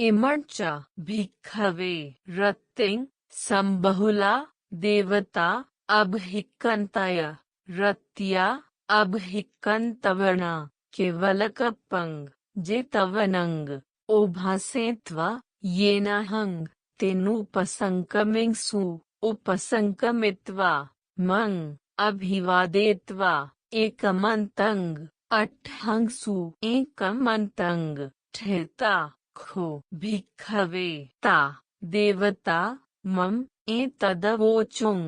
इमर्च भिक्खवे रत्तिं संबहुला देवता अभिक्कंतय रत्या अभिक्कंतवना केवलकपंग जेतवनंग ओभासेत्वा येनाहंग तेनुपसंकमिंसु उपसंकमित्वा मंग अभिवादेत्वा एकमंतंग अट्ठंगसु एकमंतंग ठेता खो भिक्खवे ता देवता मम एतदवोचुंग.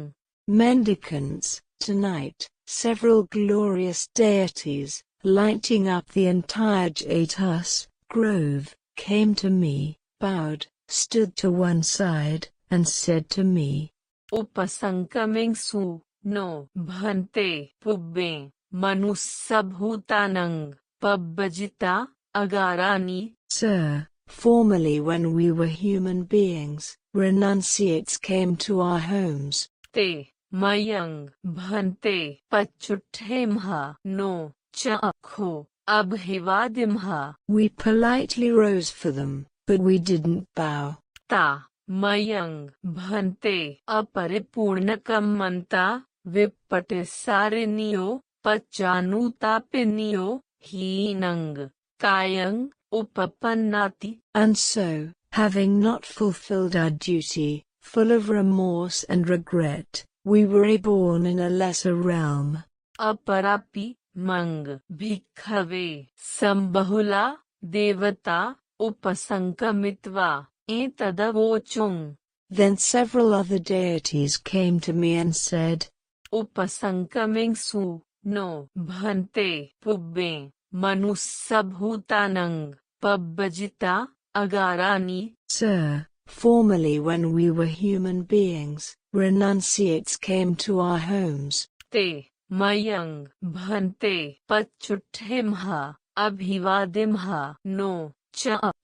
Mendicants, tonight, several glorious deities, lighting up the entire Jaitus grove, came to me, bowed, stood to one side, and said to me, Upasankamingsu, no bhante pubbe, manussabhutanang, pabbajita, agarani. Sir, formerly when we were human beings, renunciates came to our homes. Te mayang bhante pachuthemha, no chakho abhivadimha. We politely rose for them, but we didn't bow. Ta mayang bhante aparipurnakammanta vipatisariniyo pachanutapiniyo hinang kayang upapannati. And so, having not fulfilled our duty, full of remorse and regret, we were reborn in a lesser realm. Aparapi mang bhikkave sambahula devata upasankamitva etadavochung. Then several other deities came to me and said, Upasankamingsu, no bhante pubbe, manussabhutanang, pabbajita, agarani. Sir, formerly when we were human beings, renunciates came to our homes. Te mayang bhante pachuthemha, abhivadimha, no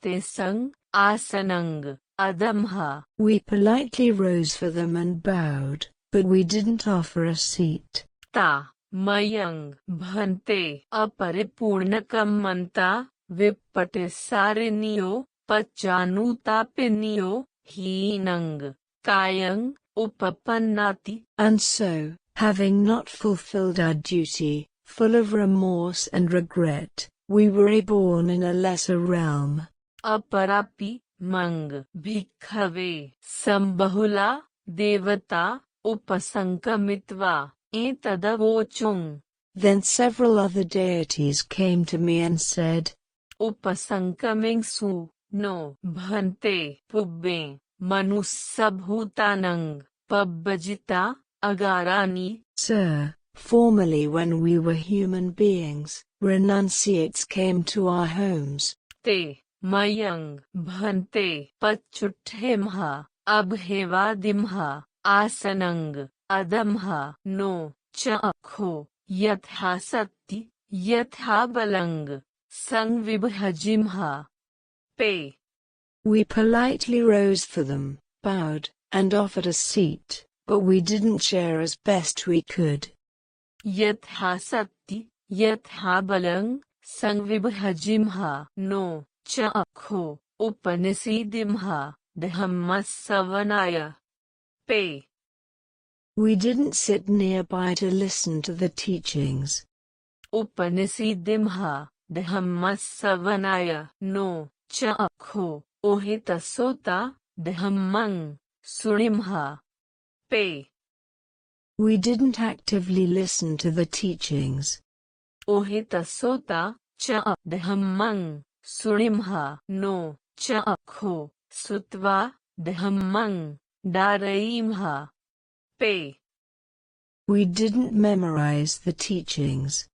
te sang asanang adamha. We politely rose for them and bowed, but we didn't offer a seat. Ta mayang bhante aparipurnakammanta vipatisariniyo pachanutapiniyo hinang kayang upapannati. And so, having not fulfilled our duty, full of remorse and regret, we were reborn in a lesser realm. Aparapi mang bhikkave sambahula devata upasankamitva etadavochung. Then several other deities came to me and said, Upasankamingsu, no bhante pubbe, manussabhutanang, pabbajita, agarani. Sir, formerly when we were human beings, renunciates came to our homes. Te mayang bhante pachuthemha, abhevadimha, asanang adamha, no chakho yathasatti yathabalang sangvibhajimha. Pe. We politely rose for them, bowed, and offered a seat, but we didn't share as best we could. Yathasatti yathabalang sangvibhajimha, no chakho upanisidimha dhammasavanaya. Pe. We didn't sit nearby to listen to the teachings. Upanisidimha dhammasavanaya, no chakho ohitasota dhammang sunimha. Pe. We didn't actively listen to the teachings. Ohitasota cha dhammang sunimha, no chakho sutva dhammang daraimha. Pe. We didn't memorize the teachings.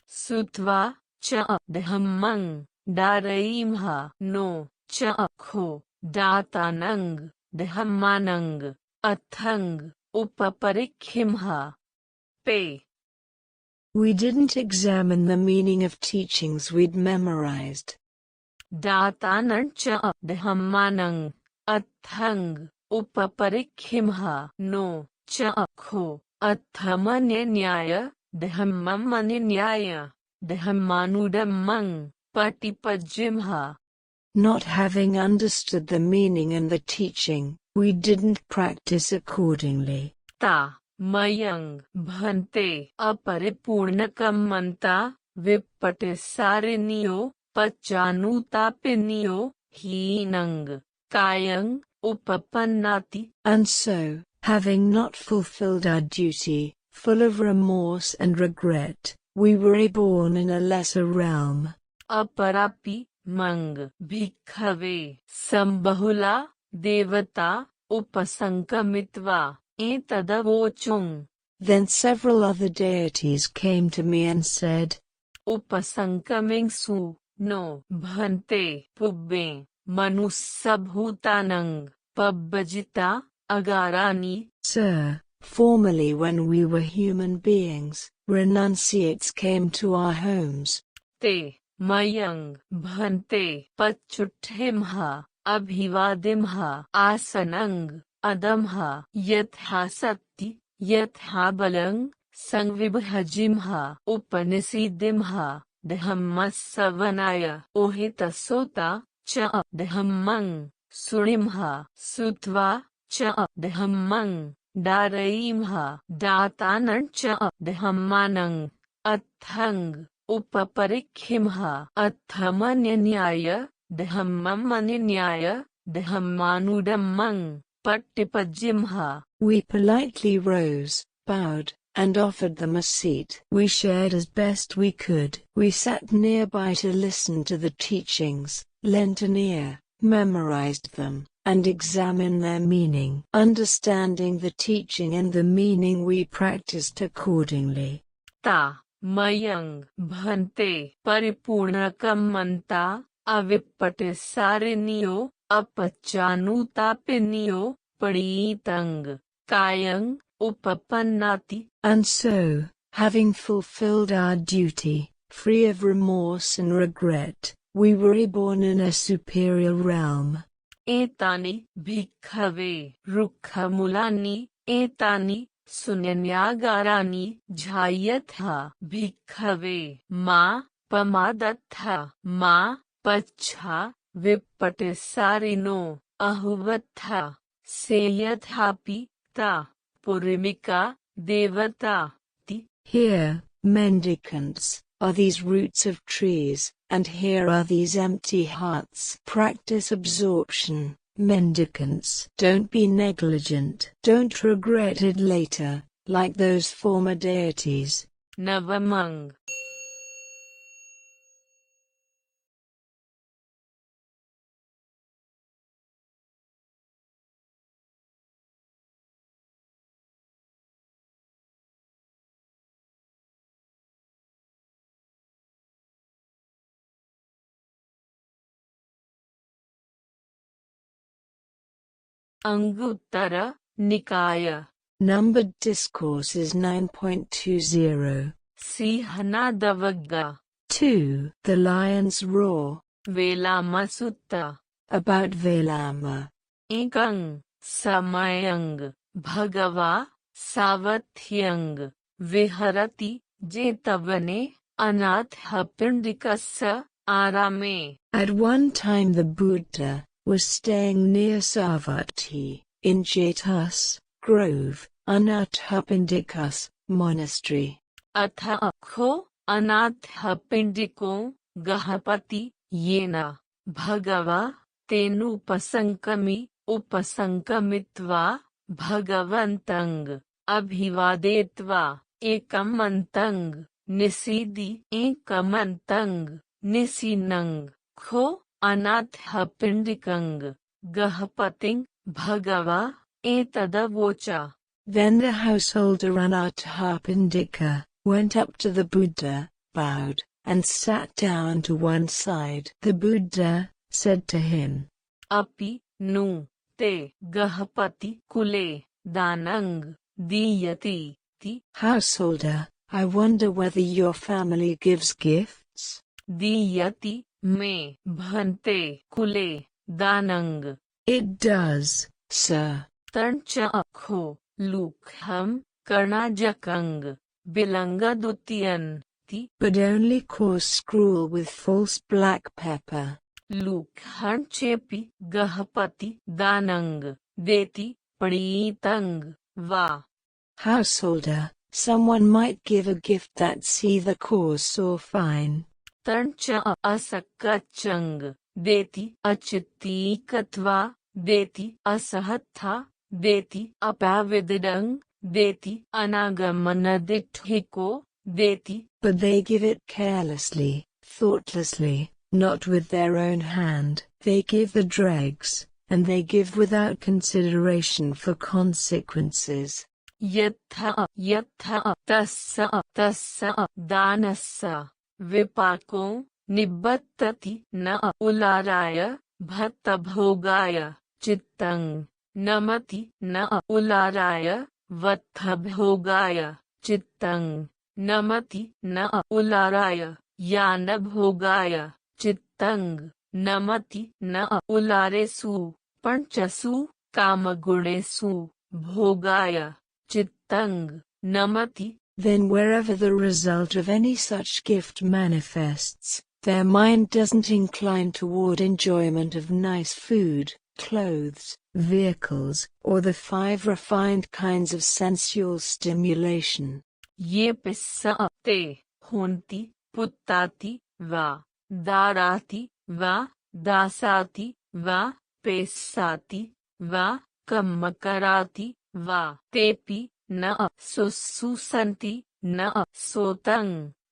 Sutva cha dhammang daraimha, no chakho datanang dhammanang athang upaparikhimha. Pe. We didn't examine the meaning of teachings we'd memorized. Datanang cha dhammanang athang upaparikhimha, no chakho athamaninyaya dhammamaniyaya dhammanudammang patipajimha. Not having understood the meaning and the teaching, we didn't practice accordingly. ता मयंग भन्ते अपरिपूर्णकम मनता विपटिसारिनियो पच्चानुतापिनियो हीनंग कायंग उपपन्नाति. And so, having not fulfilled our duty, full of remorse and regret, we were reborn in a lesser realm. अपरापि मंग भिक्खवे संबहुला देवता उपसंकमित्वा एतदवोचुं. Then several other deities came to me and said, उपसंकमिंसु नो भन्ते पुब्बे मनुस्सभूतानंग पब्बजिता agarani. Sir, formerly when we were human beings, renunciates came to our homes. ते मयंग भन्ते पच्चुट्ठिमहा अभिवादिमहा आसनंग अदमहा यथा सत्ति यथा बलंग संविभजिमहा उपनिषिदिमहा धम्मस्सवनाय ओहितसोता च धम्मं सुणिमहा सुत्वा च धम्मं दारयिमहा दातानं च धम्मानं अत्थंग उपपरिखिमहा अत्थमन्यन्याय धम्ममन्यन्याय धम्मानुडम्मं पट्टिपज्जिमहा. We politely rose, bowed, and offered them a seat. We shared as best we could. We sat nearby to listen to the teachings, lent an ear, memorized them, and examined their meaning. Understanding the teaching and the meaning, we practiced accordingly. ता मयंग भन्ते परिपूर्णकम मनता अविपटिसारिनियो अपच्चानुतापिनियो पड़ीतंग कायंग उपपन्नाति. And so, having fulfilled our duty, free of remorse and regret, we were reborn in a superior realm. एतानि भिक्खवे रुक्खमूलानि एतानि सुन्यन्यागारानि झायथा भिक्खवे मा पमादत्था मा पच्छा विपटिसारिनो अहुवत्था सेयथापि ता पुरिमिका देवता. Here, mendicants, are these roots of trees, and here are these empty hearts. Practice absorption, mendicants. Don't be negligent. Don't regret it later, like those former deities. नवमंग Anguttara निकाय. Numbered Discourses 9.20. सिंहनादवग्गा 2. The Lion's Roar. वेलामसुत्ता. About Velama. एकं Samyang भगवा सावथ्यंग विहरति जेतवने अनाथ पिंडिकस्य आरामे. At one time the Buddha was staying near Savatthi, in Jeta's grove, Anathapindikas monastery. अथ अखो अनाथ पिंडिको गहपति येना भगवा तेनुपसंकमि उपसंकमित्वा भगवन्तंग अभिवादेत्वा एकमन्तंग निसीदि एकमन्तंग निसीनंग खो अनाथ पिंडिकंग गहपतिंग भगवा एतदवोचा. Then the householder Anathapindika went up to the Buddha, bowed, and sat down to one side. The Buddha said to him, अपि नु ते गहपति कुले दानंग दीयति ति. Householder, I wonder whether your family gives gifts? दीयति मे भन्ते कुले दानंग. It does, sir. तंच अखो लूखम कर्णाजकंग बिलंगदुतियन ति. But only coarse scroll with false black pepper. लूखं चेपि गहपति दानंग देति प्रीतंग वा. Householder, someone might give a gift that see the cause so fine. तंच असक्कचंग देति अचित्तीकत्वा देति असहत्था देति अपाविदंग देति अनागमनदिठिको देति. But they give it carelessly, thoughtlessly, not with their own hand. They give the dregs, and they give without consideration for consequences. यथा यथा तस्य दानस्य विपाको निबद्धति न उलाराय भक्तभोगाय चित्तं नमति न उलाराय वत्थभोगाय चित्तं नमति न उलाराय यानभोगाय चित्तं नमति न उलारेषु पंचसु कामगुणेषु भोगाय चित्तं नमति. Then wherever the result of any such gift manifests, their mind doesn't incline toward enjoyment of nice food, clothes, vehicles, or the 5 refined kinds of sensual stimulation. ये पिस्सा ते होन्ति पुत्ताति वा दाराति वा दासाति वा पेस्साति वा कम्मकराति वा तेपि न सुसुसन्ति न सोतं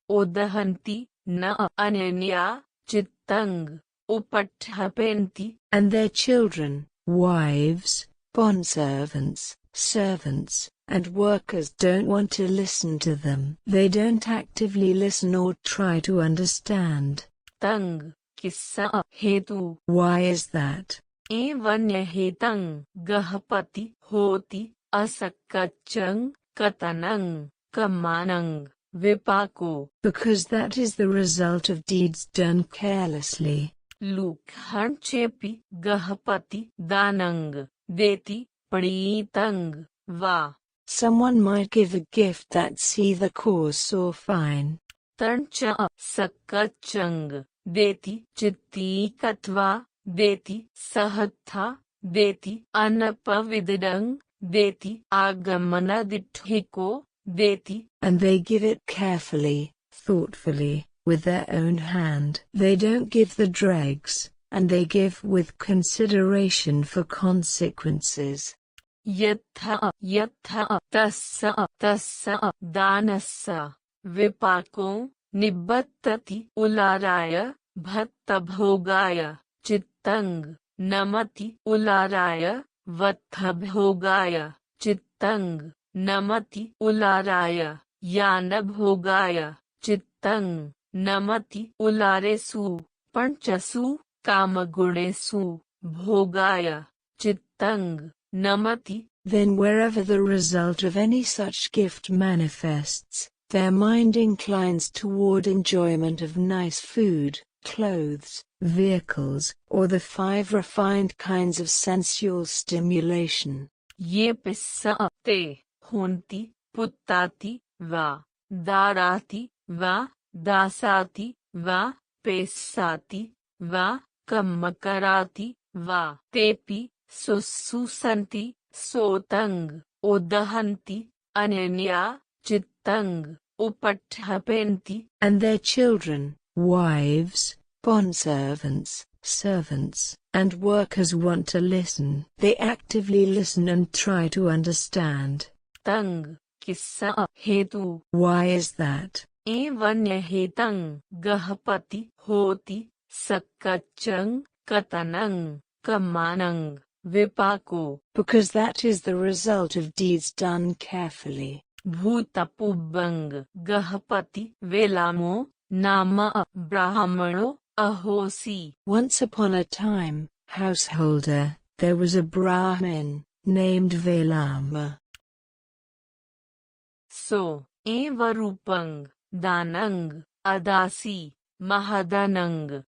उदहन्ति न अनन्या चित्तं उपठपेन्ति. And their children, wives, bondservants, servants, and workers don't want to listen to them. They don't actively listen or try to understand. तंग किस्सा हेतु. Why is that? एवन्य हेतं गहपति होति असक्कचं कतनं कमानं विपाको. Because that is the result of deeds done carelessly. लूखं चेपि गहपति दानंग देति प्रीतंग वा. Someone might give a gift that see the cause so fine. तंच सक्कचंग देति चित्तीकत्वा देति सहत्था देति अनपविदंग देति आगमनदिठिको देति. And they give it carefully, thoughtfully, with their own hand. They don't give the dregs, and they give with consideration for consequences. यथा यथा तस्य दानस्य विपाको निबद्धति उलाराय भक्तभोगाय चित्तं नमति उलाराय वत्थभोगाय चित्तं नमति उलाराय यानभोगाय चित्तं नमति उलारेषु पंचसु कामगुणेषु भोगाय चित्तं नमति. Then wherever the result of any such gift manifests, their mind inclines toward enjoyment of nice food, clothes, vehicles, or the 5 refined kinds of sensual stimulation. ये पिस्सा ते होन्ति पुत्ताति वा दाराति वा दासाति वा पेस्साति वा कम्मकराति वा तेपि सुसुसन्ति सोतं उदहन्ति अनन्या चित्तं उपठपेन्ति. And their children, wives, bondservants, servants, and workers want to listen. They actively listen and try to understand. तंग किस्सा हेतु. Why is that? एवन्य हेतं गहपति होति सक्कचं कतनं कमानं विपाको. Because that is the result of deeds done carefully. भूतपुब्बंग गहपति वेलामो नाम ब्राह्मणो अहोसी. Once upon a time, householder, there was a Brahmin named Velama. So एवरूपंग दानंग अदासी महादानंग.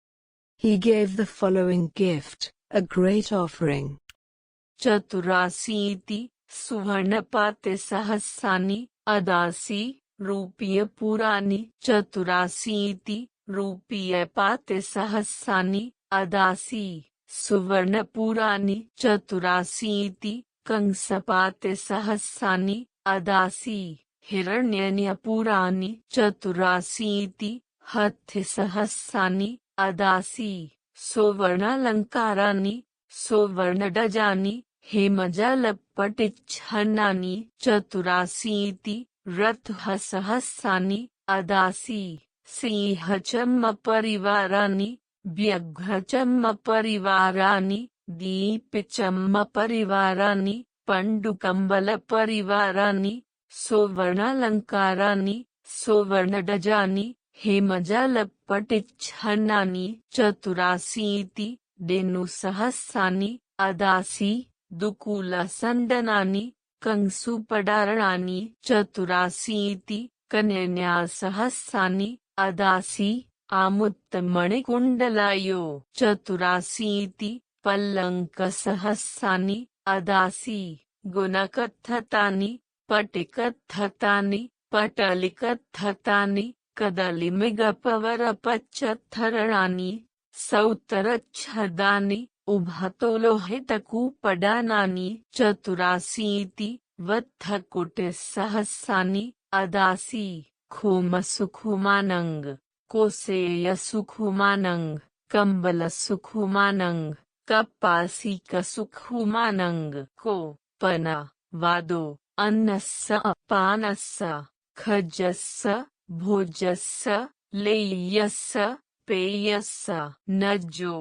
He gave the following gift, a great offering. Chaturashiti सुवर्णपाते सहस्रानि अदासी रूपीय पुरानी. चतुराशीति रूपीय पाते सहस्रानि अदासी सुवर्णपुराणि चतुराशीति कंसपाते सहस्राणि अदासी हिरण्यपुराणि Chaturashiti हथिसहस्राणि अदासी सुवर्णालङ्काराणि सुवर्णडजानि हेमजालपटिच्छन्नानि Chaturashiti रथसहस्राणि अदासी सिंहचम्मपरिवाराणि व्यघ्रचम्मपरिवाराणि दीपचम्मपरिवाराणि पण्डुकम्बलपरिवाराणि सुवर्णालङ्काराणि सुवर्णडजानि हेमजालपटिच्छन्नानि Chaturashiti धेनुसहस्राणि अदासी दुकूलसण्डनानि कंसुपडारणानि Chaturashiti कन्यासहस्राणि अदासी आमुत्तमणिकुण्डलायो Chaturashiti पल्लङ्कसहस्राणि अदासी गुणकत्थतानि पटिकत्थतानि पटलिकत्थतानि कदलिमिगपवरपच्चत्थरणानि सौतरच्छदानि उभतोलोहितकूपडानानि Chaturashiti वत्थकुटिसहस्राणि अदासी खूमसुखुमानङ् कोसेयसुखुमानङ् कम्बलसुखुमानङ् कपासिकसुखुमानङ् Köppen वादो अन्नस्य अपानस्य खजस्य भोजस्य लेयस्य पेयस्य नजो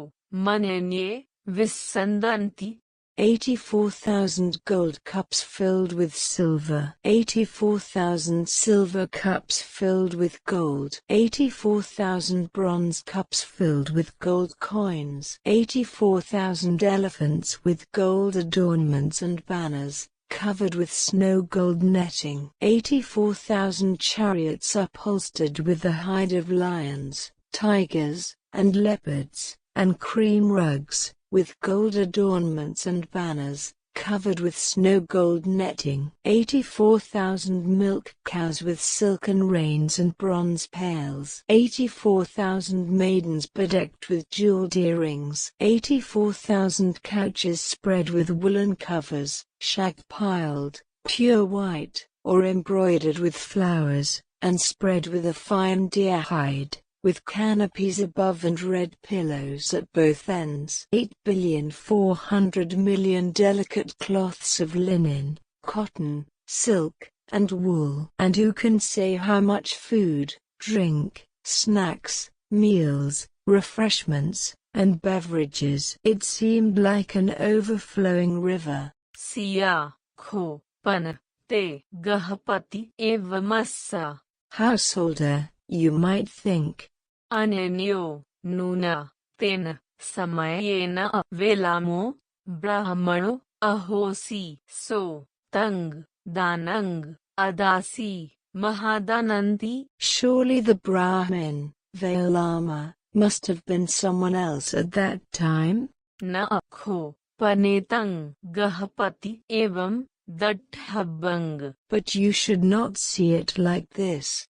मनन्ये विसन्दन्ति 84,000 gold cups filled with silver, 84,000 silver cups filled with gold, 84,000 bronze cups filled with gold coins, 84,000 elephants with gold adornments and banners, covered with snow gold netting, 84,000 chariots upholstered with the hide of lions, tigers, and leopards, and cream rugs, with gold adornments and banners, covered with snow gold netting, 84,000 milk cows with silken reins and bronze pails, 84,000 maidens bedecked with jeweled earrings, 84,000 couches spread with woolen covers, shag-piled, pure white, or embroidered with flowers, and spread with a fine deer hide, with canopies above and red pillows at both ends. 8,400,000,000 delicate cloths of linen, cotton, silk, and wool. And who can say how much food, drink, snacks, meals, refreshments, and beverages? It seemed like an overflowing river. Siya, Kho, Pan, Te, Gahapati, Evamassa. Householder, you might think. Anenyo, Nuna, Ten, Samayena, Velamo, Brahmano, Ahosi, So, Tang, Danang, Adasi, Mahadananti. Surely the Brahmin, Velama, must have been someone else at that time? Na Kho, Panetang, Gahapati, Evam, Dathabang. But you should not see it like this.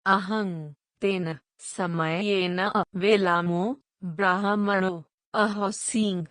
Ahang, Ten, Samayena, Velamo, Brahmano, Ahosing.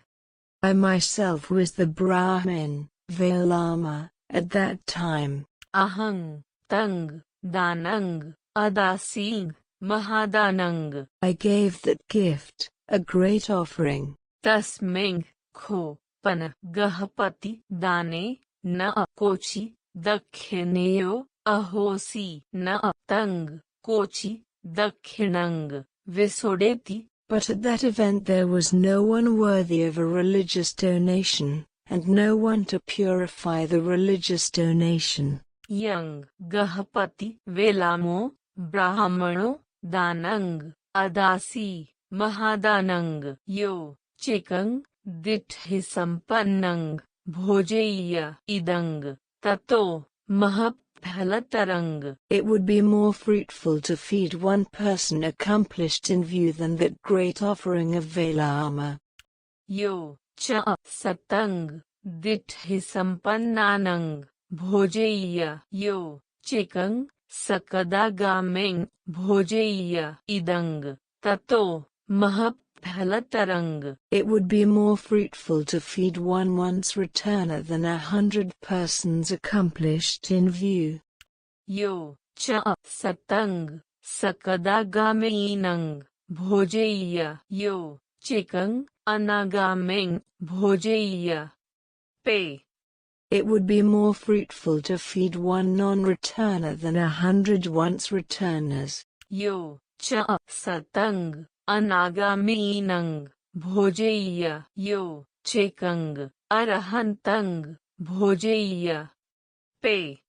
I myself was the Brahmin, Velama, at that time. Ahang, Tang, Danang, Adasing, Mahadanang. I gave that gift, a great offering. Tasming, Kho, Pan, Gahapati, Dane, Na Kochi, Dakhineo, Ahosi, Na Tang, Kochi, Dakhinang, Visodeti. But at that event there was no one worthy of a religious donation, and no one to purify the religious donation. Yang, Gahapati, Velamo, Brahmano, Danang, Adasi, Mahadanang. Yo, Chikang, Dithi Sampannang, Bhojeya, Idang, Tato, Mahapalatarang. It would be more fruitful to feed one person accomplished in view than that great offering of Velama. Yo, Cha, Satang, Dithi Sampannanang, Bhojeya. Yo, Chikang, Sakadagameng, Bhojeya, Idang, ततो महफलतरंग. It would be more fruitful to feed one once returner than 100 persons accomplished in view. यो च सतंग सकदागामेनंग भोजेय. यो चिकंग अनागामेंग भोजेय. पे. It would be more fruitful to feed one non-returner than 100 once returners. यो च सतंग अनागामेनंग भोजेय. यो चिकंग अरहंतंग भोजेय. पे.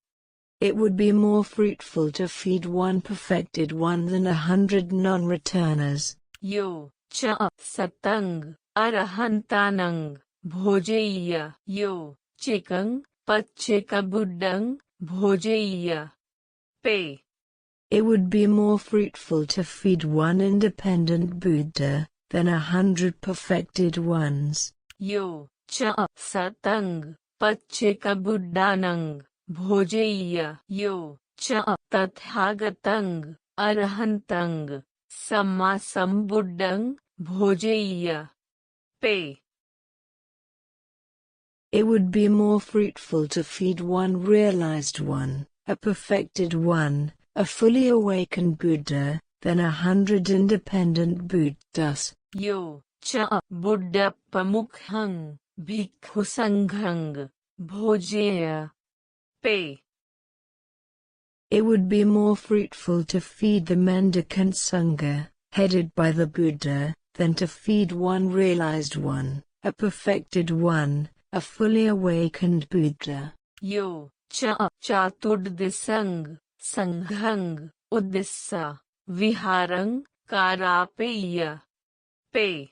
It would be more fruitful to feed one perfected one than 100 non-returners. यो च सतंग अरहंतानंग भोजेय. यो चिकंग पच्चेकबुड्डंग भोजेय. पे. It would be more fruitful to feed one independent Buddha than 100 perfected ones. यो च सतंग पच्चेकबुड्डानंग भोजेय. यो च तथागतंग अरहंतंग सम्मा संबुड्डंग भोजेय. पे. It would be more fruitful to feed one realized one, a perfected one, a fully awakened Buddha, than 100 independent Buddhas. यो च बुड्डपमुखंग भिक्खुसंघंग भोजेय. पे. It would be more fruitful to feed the mendicant Sangha, headed by the Buddha, than to feed one realized one, a perfected one, a fully awakened Buddha. यो च चातुर्दिसंग संघंग उद्दिश्य विहारंग कारापेय. पे.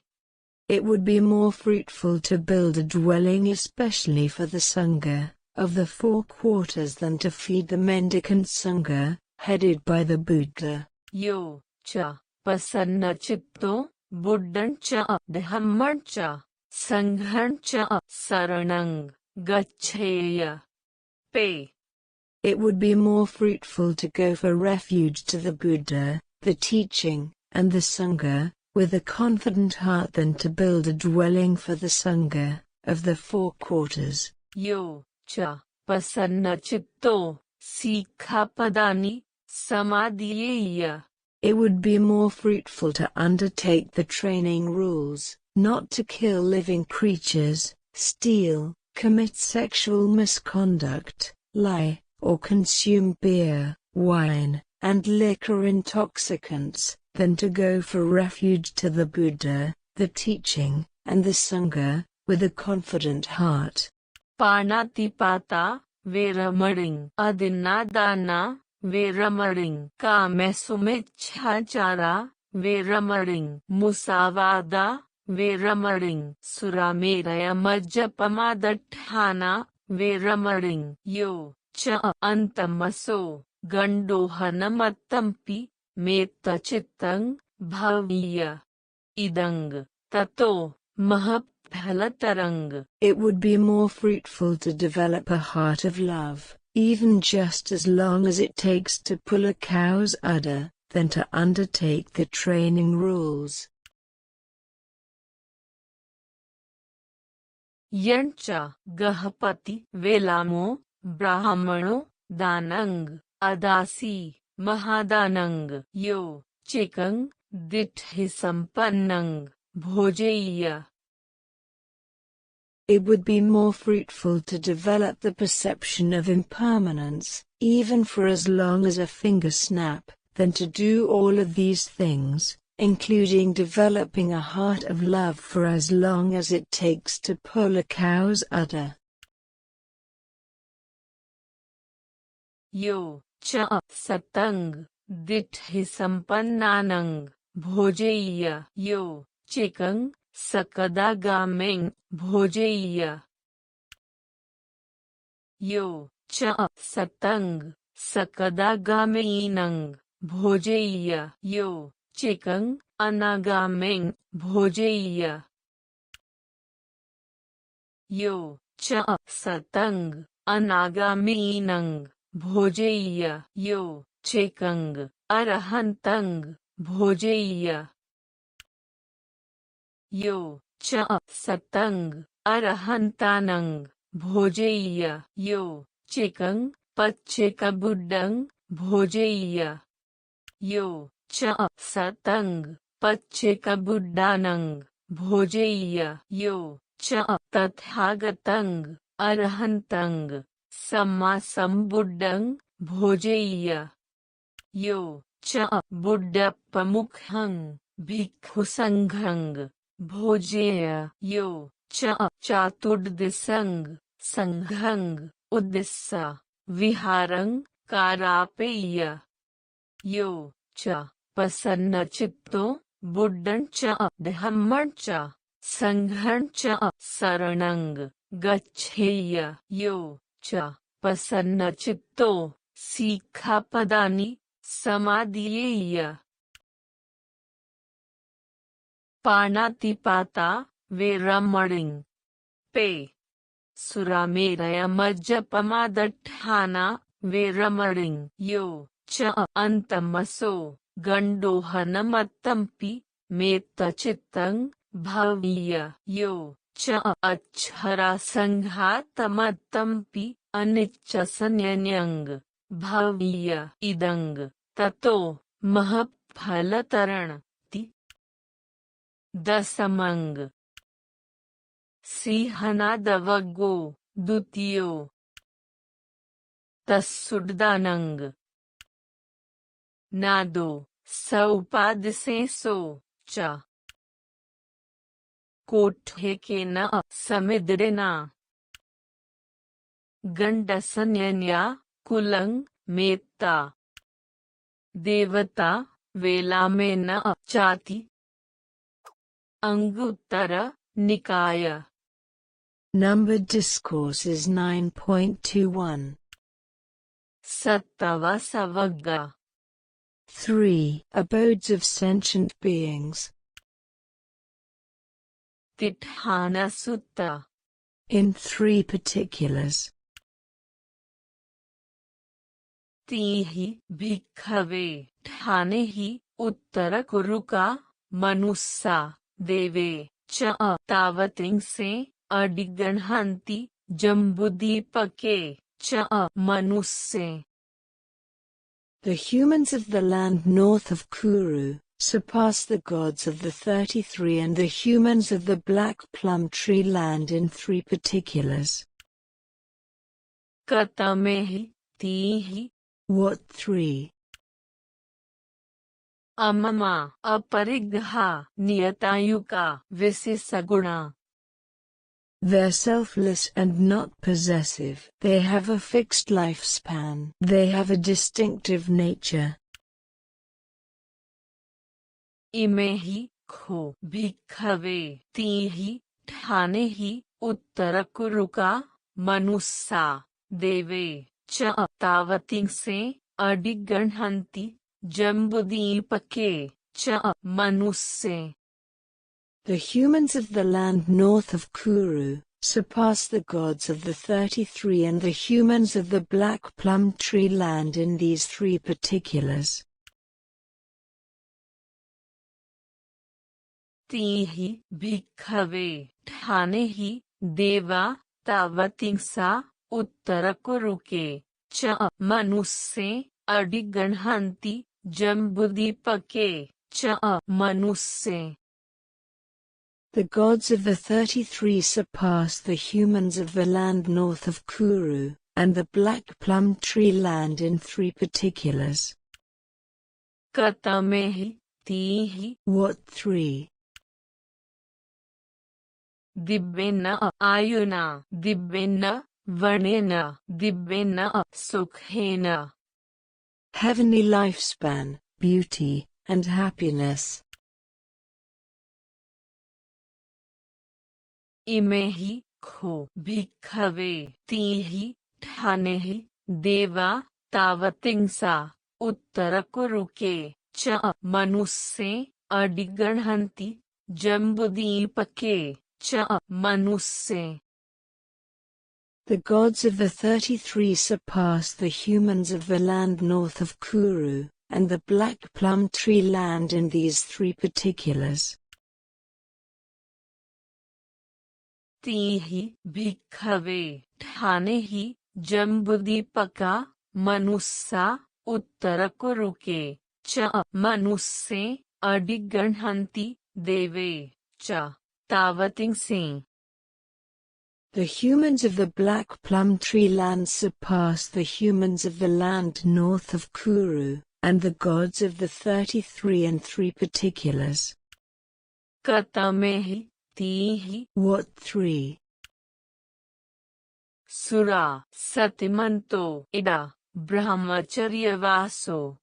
It would be more fruitful to build a dwelling especially for the Sangha, of the four quarters than to feed the mendicant Sangha, headed by the Buddha. यो च प्रसन्नचित्तो बुड्डं च धम्मं च संघं च शरणं गच्छेय. पे. It would be more fruitful to go for refuge to the Buddha, the teaching, and the Sangha, with a confident heart than to build a dwelling for the Sangha, of the four quarters. यो च प्रसन्नचित्तो सीखापदानि समादियेय. It would be more fruitful to undertake the training rules, not to kill living creatures, steal, commit sexual misconduct, lie, or consume beer, wine, and liquor intoxicants, than to go for refuge to the Buddha, the teaching, and the Sangha, with a confident heart. पाणातिपाता वेरमणिं अदिन्नादाना वेरमणिं कामेसुमिच्छाचारा वेरमणिं मुसावादा वेरमणिं सुरामेरयमज्जपमादट्ठाना वेरमणिं. यो च अंतमसो गंडोहनमत्तम्पि मेत्तचित्तं भवीय. इदंग ततो महफलतरंग. It would be more fruitful to develop a heart of love, even just as long as it takes to pull a cow's udder, than to undertake the training rules. यंच गहपति वेलामो ब्राह्मणो दानंग अदासी महादानंग. यो चिकंग दिठि संपन्नंग भोजेय. It would be more fruitful to develop the perception of impermanence, even for as long as a finger snap, than to do all of these things, including developing a heart of love for as long as it takes to pull a cow's udder. यो च सतंग दिठि संपन्नानंग भोजेय. यो चिकंग सकदागामेंग भोजेय. यो च सतंग सकदागामेनंग भोजेय. यो चिकंग अनागामेंग भोजेय. यो च सतंग अनागामेनंग भोजेय. यो चिकंग अरहंतंग भोजेय. यो च सतंग अरहंतानंग भोजेय्य यो चिकंग पच्चेकबुड्डंग भोजेय्य यो च सतंग पच्चेकबुड्डानंग भोजेय्य यो च तथागतंग अरहंतंग सम्मा संबुड्डंग भोजेय्य यो च बुड्डप्पमुखंग भिक्खुसंघंग भोजेय यो च चातुर्दिसंग संघंग उद्दिस्सा विहारंग कारापेय यो च प्रसन्नचित्तो बुड्डं च धम्मं च संघं च शरणंग गच्छेय यो च प्रसन्नचित्तो सिक्खापदानि समादीयेय पाणातिपाता वेरमणिं पे सुरामेरयमज्जपमादट्ठाना वेरमणिं यो च अंतमसो गंडोहनमत्तंपि मेत्तचित्तं भवीय यो च अक्षरासंघातमत्तंपि अनिच्चसन्यन्यंग भवीय इदंग ततो महफलतरण दसमंग सिंहनादवगो द्वितीयो तस्सुड्दानंग नादो सौपादसेसो च कोठे के न समिद्रिना गंडसन्यन्या कुलंग मेत्ता देवता वेला में न चाति अंगुत्तर निकाय Numbered Discourses 9.21 सत्तवसवग्गा 3. Abodes of Sentient Beings तिठाना Sutta in 3 particulars. तीहि भिक्खवे ठाने ही उत्तर कुरुका मनुस्सा देवे च तावतिंसे अडिगणहन्ति जम्बुदीपके च मनुस्से. The humans of the land north of Kuru surpass the gods of the 33 and the humans of the Black Plum Tree land in 3 particulars. कतमेहि तीहि What 3? अममा अपरिग्हा नियतायुका विशेषगुणा. They're selfless and not possessive. They have a fixed lifespan. They have a distinctive nature. इमेहि खो भिक्खवे तीहि ठानेहि उत्तरकुरुका मनुस्सा देवे च तावतिंसे अडिगणहन्ति जम्बुदीपके च मनुस्से. The humans of the land north of Kuru surpass the gods of the 33 and the humans of the Black Plum Tree land in these 3 particulars. तीहि भिक्खवे ठानेहि देवा तावतिंसा उत्तरकुरुके च मनुस्से अडिगणहन्ति जम्बुदीपके च मनुस्से. The gods of the 33 surpass the humans of the land north of Kuru and the Black Plum Tree land in 3 particulars. कतमेहि तीहि What 3? दिव्येन आयुना दिव्येन वर्णेन दिव्येन सुखेन. Heavenly lifespan, beauty, and happiness. इमेहि खो भिक्खवे तीहि ठानेहि देवा तावतिंसा उत्तरकुरुके च मनुस्से अडिगणहन्ति जम्बुदीपके च मनुस्से. The gods of the 33 surpass the humans of the land north of Kuru and the Black Plum Tree land in these 3 particulars. तीहि भिक्खवे ठानेहि जम्बुदीपका मनुस्सा उत्तरकुरुके च मनुस्से अडिगण्हन्ति देवे च तावतिंसे. The humans of the Black Plum Tree land surpass the humans of the land north of Kuru, and the gods of the 33 and 3 particulars. Katamehi, tihi. What 3? Sura, Satimanto, Ida, Brahmacharyavaso.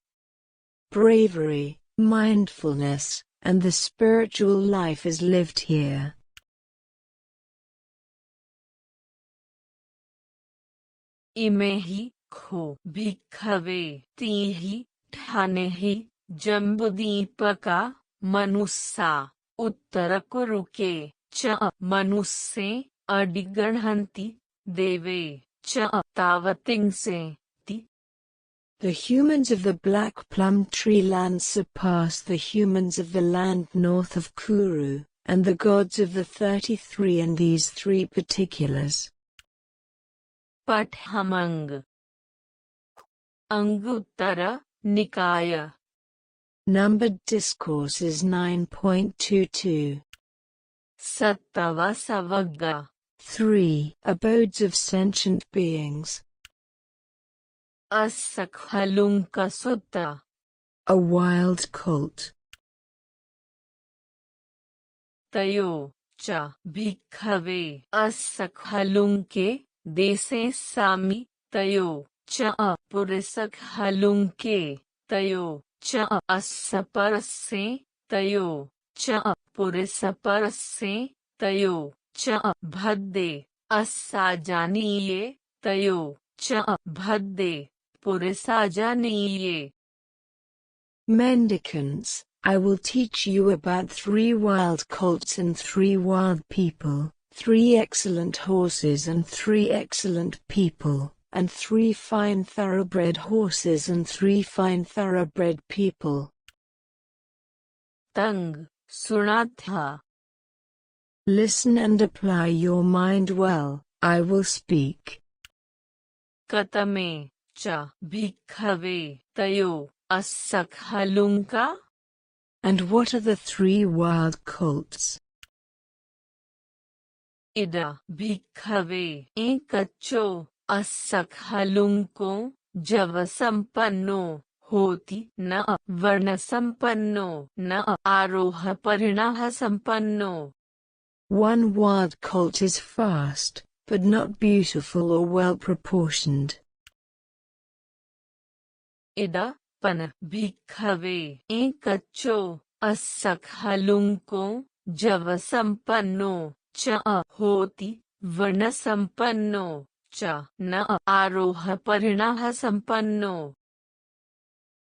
Bravery, mindfulness, and the spiritual life is lived here. Imehi, kho, bhikkave, tihi, thanehi, jambudipaka, manussa, uttarakuruke, cha manusse, adiganhanti, deve, cha tavatingse, ti. The humans of the Black Plum Tree land surpass the humans of the land north of Kuru, and the gods of the 33 and these 3 particulars. Pathamang Anguttara Nikaya. Numbered Discourses 9.22. Sattavasavagga. 3. Abodes of sentient beings. Asakhalunka Sutta. A wild cult. Tayo cha bhikkave asakhalunke dese sami tayo cha purisakhalunke tayo cha asaparasse tayo cha purisaparasse tayo cha bhadde assajaniye tayo cha bhadde purisajaniye. Mendicants, I will teach you about 3 wild colts and 3 wild people, 3 excellent horses and 3 excellent people, and 3 fine thoroughbred horses and 3 fine thoroughbred people. Tang, Sunatha. Listen and apply your mind well, I will speak. Katame, cha bhikkave, tayo, asakhalunka. And what are the 3 wild colts? Ida bhikkave ekacho asakhalunko javasampanno hoti na varnasampanno na aroha parinaha sampanno. 1 wild colt is fast, but not beautiful or well proportioned. Ida Pana bhikkave ekacho asakhalunko javasampanno cha hoti varnasampanno cha na aroha parinaha sampanno.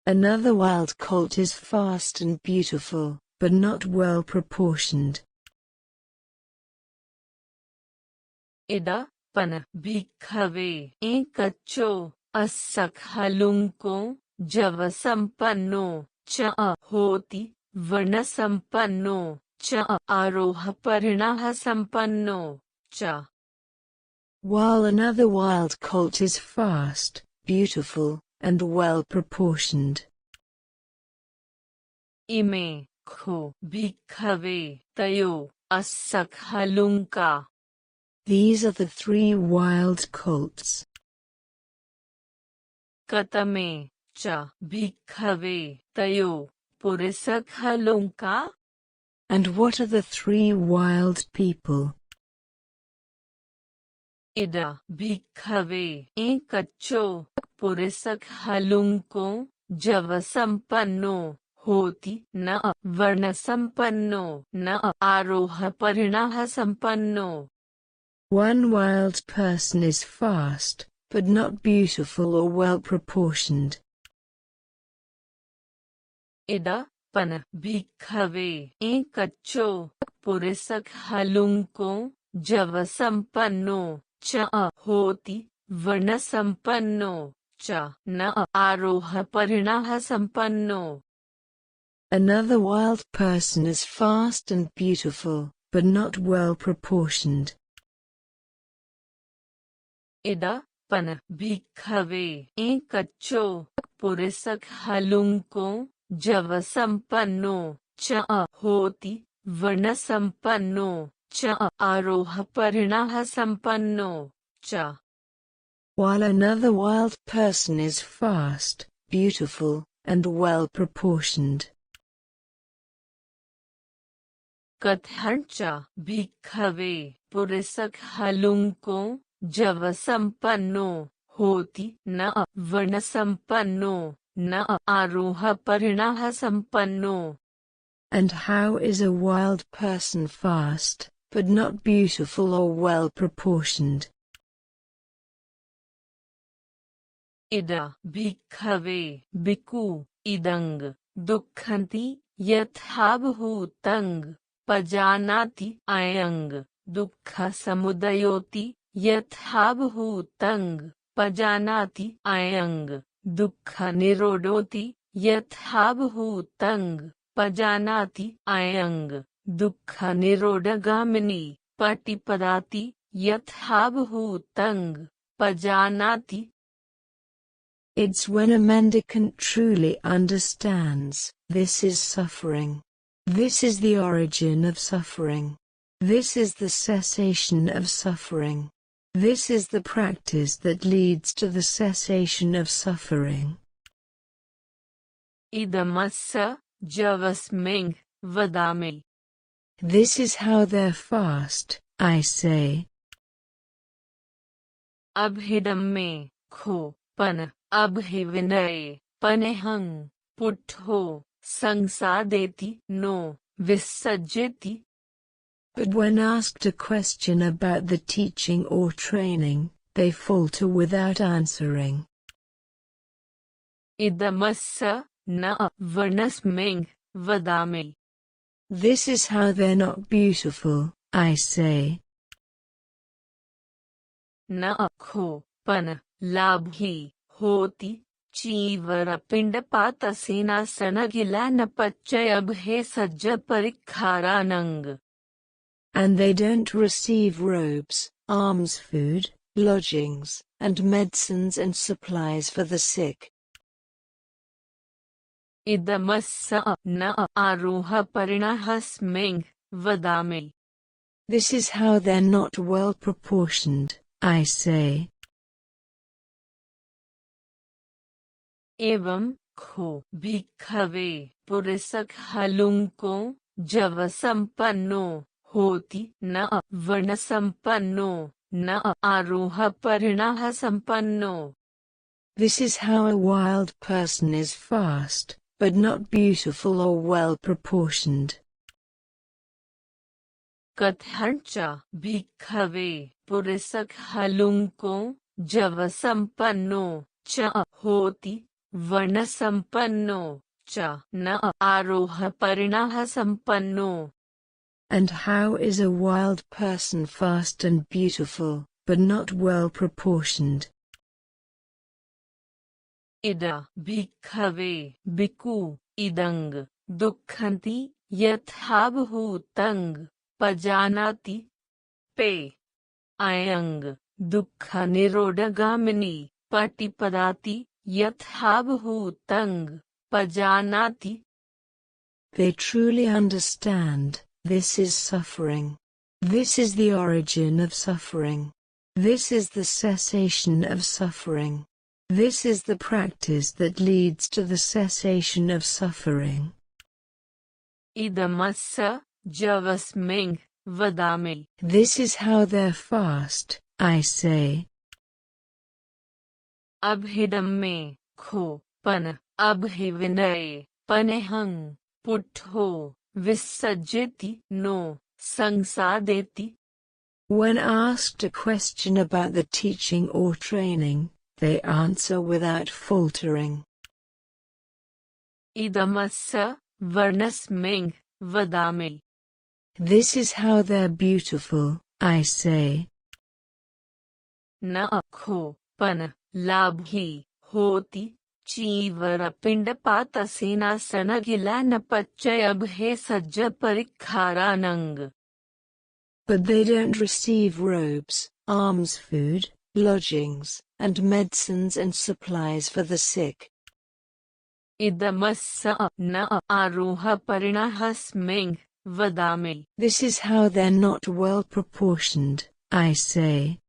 Another wild colt is fast and beautiful, but not well proportioned. Ida Pana bhikkave ekacho asakhalunko javasampanno cha hoti varnasampanno cha aroha parinaha sampanno cha. While another wild colt is fast, beautiful, and well proportioned. Ime kho bhikkave tayo asakhalunka. These are the 3 wild colts. Katame cha bhikkave tayo purisakhalunka. And what are the 3 wild people? Ida bhikkave ekacho purisakhalunko javasampanno hoti na varnasampanno na aroha parinaha sampanno. 1 wild person is fast, but not beautiful or well proportioned. Ida Pana bhikkave ekacho purisakhalunko javasampanno cha hoti varnasampanno cha na aroha parinaha sampanno. Another wild person is fast and beautiful, but not well proportioned. इड पन भिक्खवे कच्चो पुरिसक हलुंको जव संपन्नो च होति वर्ण संपन्नो च आरोह परिणः संपन्नो च. While another wild person is fast, beautiful, and well proportioned. कथन च भिक्खवे पुरिसक हलुंको जव संपन्नो होति न वर्ण संपन्नो न आरोह परिणः संपन्नो. And how is a wild person fast, but not beautiful or well proportioned? इड भिक्खवे बिकु इदंग दुःखन्ति यथाभूतंग पजानाति अयंग दुःख समुदयोति यथाभूतंग पजानाति अयंग दुःख निरोधोति यथाभूतंग पजानाति अयंग दुःख निरोधगामिनी पटिपदाति यथाभूतंग पजानाति. It's when a mendicant truly understands, this is suffering. This is the origin of suffering. This is the cessation of suffering. This is the practice that leads to the cessation of suffering. Idamassa javasming vadami. This is how they're fast, I say. Abhidam me kho pan abhivinay panehang puttho sangsadeti no visajjati. But when asked a question about the teaching or training, they falter without answering. Idamassa na varnasming vadami. This is how they're not beautiful, I say. Na kho pan labhi hoti chivara pindapata sena sanagilana pachayabhe sajja parikharanang. And they don't receive robes, alms food, lodgings, and medicines and supplies for the sick. Idamassa na aroha parinahasming vadami. This is how they're not well proportioned, I say. Evam kho bhikkave purisak halunko java sampanno hoti na varna sampanno na aroha parinaha sampanno. This is how a wild person is fast, but not beautiful or well proportioned. Kathancha bhikkave purisak halunko java sampanno cha hoti varna sampanno cha na aroha parinaha sampanno. And how is a wild person fast and beautiful, but not well proportioned? Ida bhikkave biku idang dukkhanti yathabhutang pajanati pe ayang dukkha nirodhagamini patipadati yathabhutang pajanati. They truly understand, this is suffering. This is the origin of suffering. This is the cessation of suffering. This is the practice that leads to the cessation of suffering. Idamassa javasming vadami. This is how they're fast, I say. Abhidam me kho pan abhivinay panehang puttho visajjati no sangsadeti. When asked a question about the teaching or training, they answer without faltering. Idamassa varnasming vadami. This is how they're beautiful, I say. Na kho pan labhi hoti chivara pindapata sena sanagilana pachayabhe sajja parikharanang. But they don't receive robes, alms food, lodgings, and medicines and supplies for the sick. Idamassa na aroha parinahasmeng vadame. This is how they're not well proportioned, I say.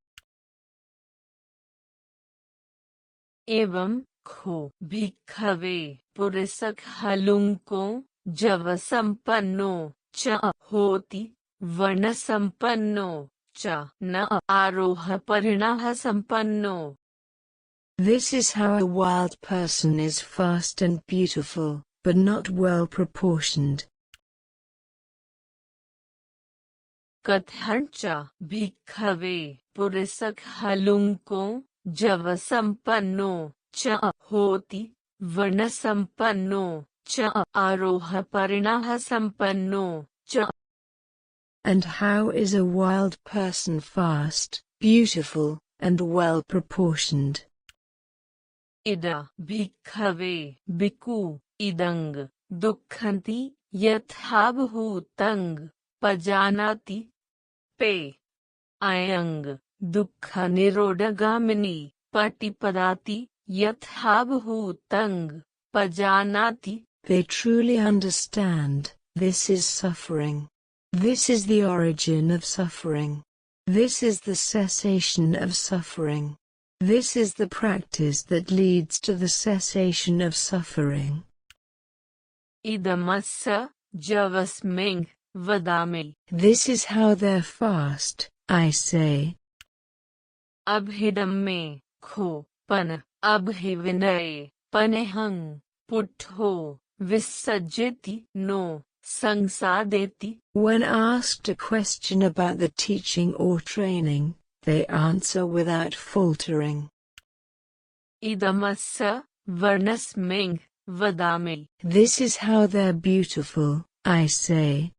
एवं खो भिक्खवे पुरसक हलुंको जव संपन्नो च होति वर्ण संपन्नो च न आरोह परिणः संपन्नो. This is how a wild person is fast and beautiful, but not well proportioned. कथं च भिक्खवे पुरसक हलुंको जव संपन्नो च होति वर्ण संपन्नो च आरोह परिणः संपन्नो च. And how is a wild person fast, beautiful, and well proportioned? Ida भिक्खवे बिकु इदंग दुःखन्ति यथाभूतं पजानाति पे अयंग दुःख निरोधगामिनी पटिपदाति यथाभूतं पजानाति. They truly understand, this is suffering. This is the origin of suffering. This is the cessation of suffering. This is the practice that leads to the cessation of suffering. Idamassa javasmeng vadame. This is how they're fast, I say. Abhidam me kho pan abhivinay panehang puttho visajjati no sangsadeti. When asked a question about the teaching or training, they answer without faltering. Idamassa varnasmeng vadame. This is how they're beautiful, I say.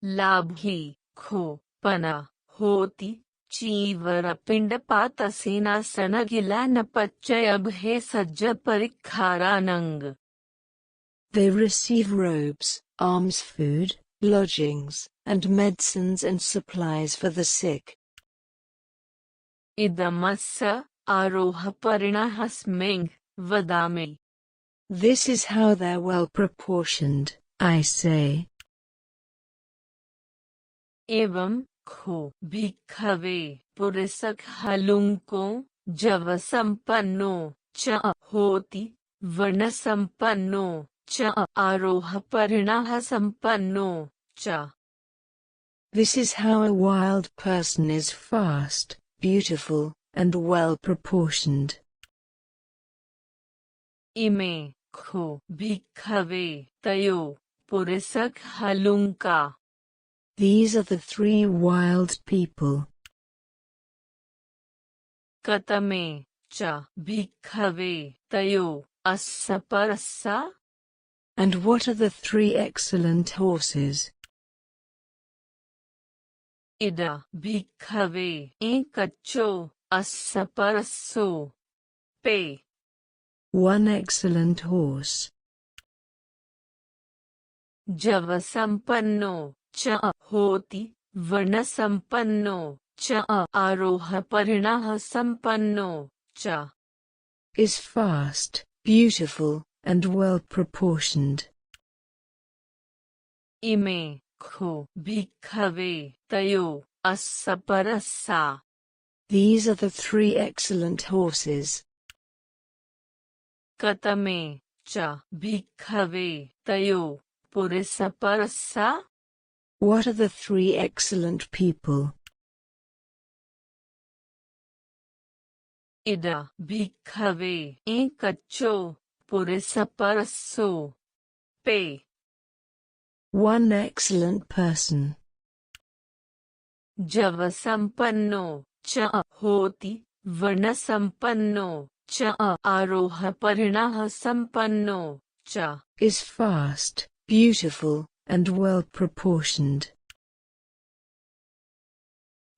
Labhi kho pana hoti chivara pindapata sanagila napachayabhe sajja parikharanang. They receive robes, alms food, lodgings, and medicines and supplies for the sick. Idamassa aroha parinahasmeng vadame. This is how they're well proportioned, I say. एवं खो भिक्खवे पुरसक हलुंको जव संपन्नो च होति वर्ण संपन्नो च आरोह परिणः संपन्नो च. This is how a wild person is fast, beautiful, and well proportioned. इमे खो भिक्खवे तयो पुरसक हलुंका. These are the three wild people. Katame cha भिक्खवे तयो अस्य परस्सा. And what are the three excellent horses? Ida भिक्खवे एकच्चो अस्य परस्सो पे. One excellent horse. जव संपन्नो च होति वर्ण संपन्नो च आरोह परिणः संपन्नो च. Is fast, beautiful, and well proportioned. इमे खो भिक्खवे तयो अस्य परस्सा. These are the three excellent horses. कतमे च भिक्खवे तयो पुरस्य परस्सा. What are the three excellent people? Ida भिक्खवे एकच्चो पुरस्य परस्सो पे. One excellent person. जव संपन्नो च होति वर्ण संपन्नो च आरोह परिणः संपन्नो च. Is fast, beautiful, and well proportioned.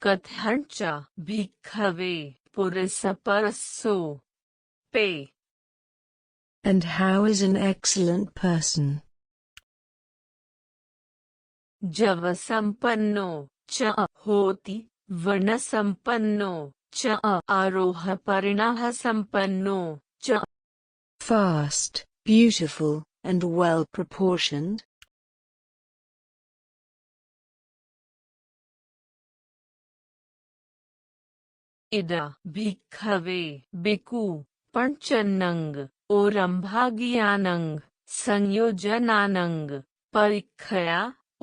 कथं च भिक्खवे पुरस्य परस्सो पे. And how is an excellent person? जव संपन्नो च होति वर्णसम्पन्नो च आरोहपरिणः सम्पन्नो च fast, beautiful, and well proportioned. इदा भिक्खवे बिकु पंचनंग ओरंभागियानंग संयोजनानंग परिखया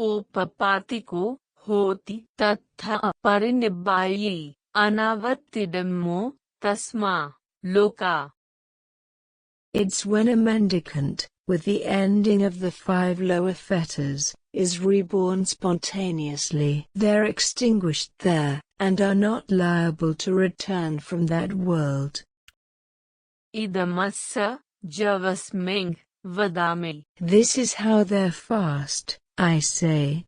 ओपपातिको होति तथा परिनिब्बायी अनावत्तिडम्मो तस्मा लोका. It's when a mendicant, with the ending of the 5 lower fetters, is reborn spontaneously. They're extinguished there, and are not liable to return from that world. Idamassa javasming vadami. This is how they're fast, I say.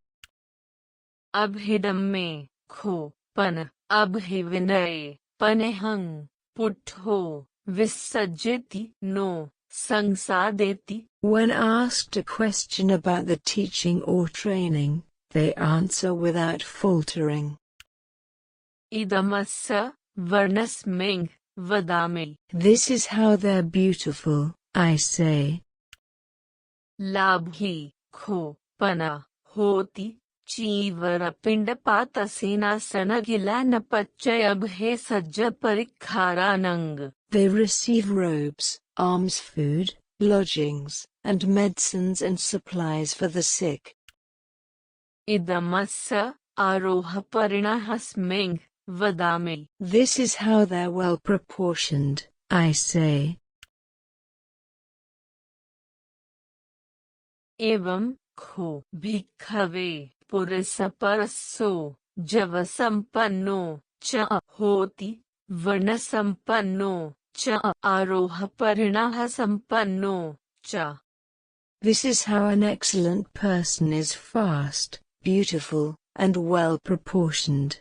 Abhidamme kho pan abhivinay panehang puttho visajjati no sangsadeti. When asked a question about the teaching or training, they answer without faltering. Idamassa varnasming vadami. This is how they're beautiful, I say. Labhi kho pana hoti चीवर पिंडपात सेनासनगिलानपच्चयभे सज्ज परिखारानंग. They receive robes, alms food, lodgings, and medicines and supplies for the sick. Idamassa आरोहपरिणहस्मिंग vadami. This is how they're well proportioned, I say. एवं खो भिक्खवे पुरसपरस्सो जवसम्पन्नो च होति वर्णसम्पन्नो च आरोहपरिणः सम्पन्नो च. This is how an excellent person is fast, beautiful, and well proportioned.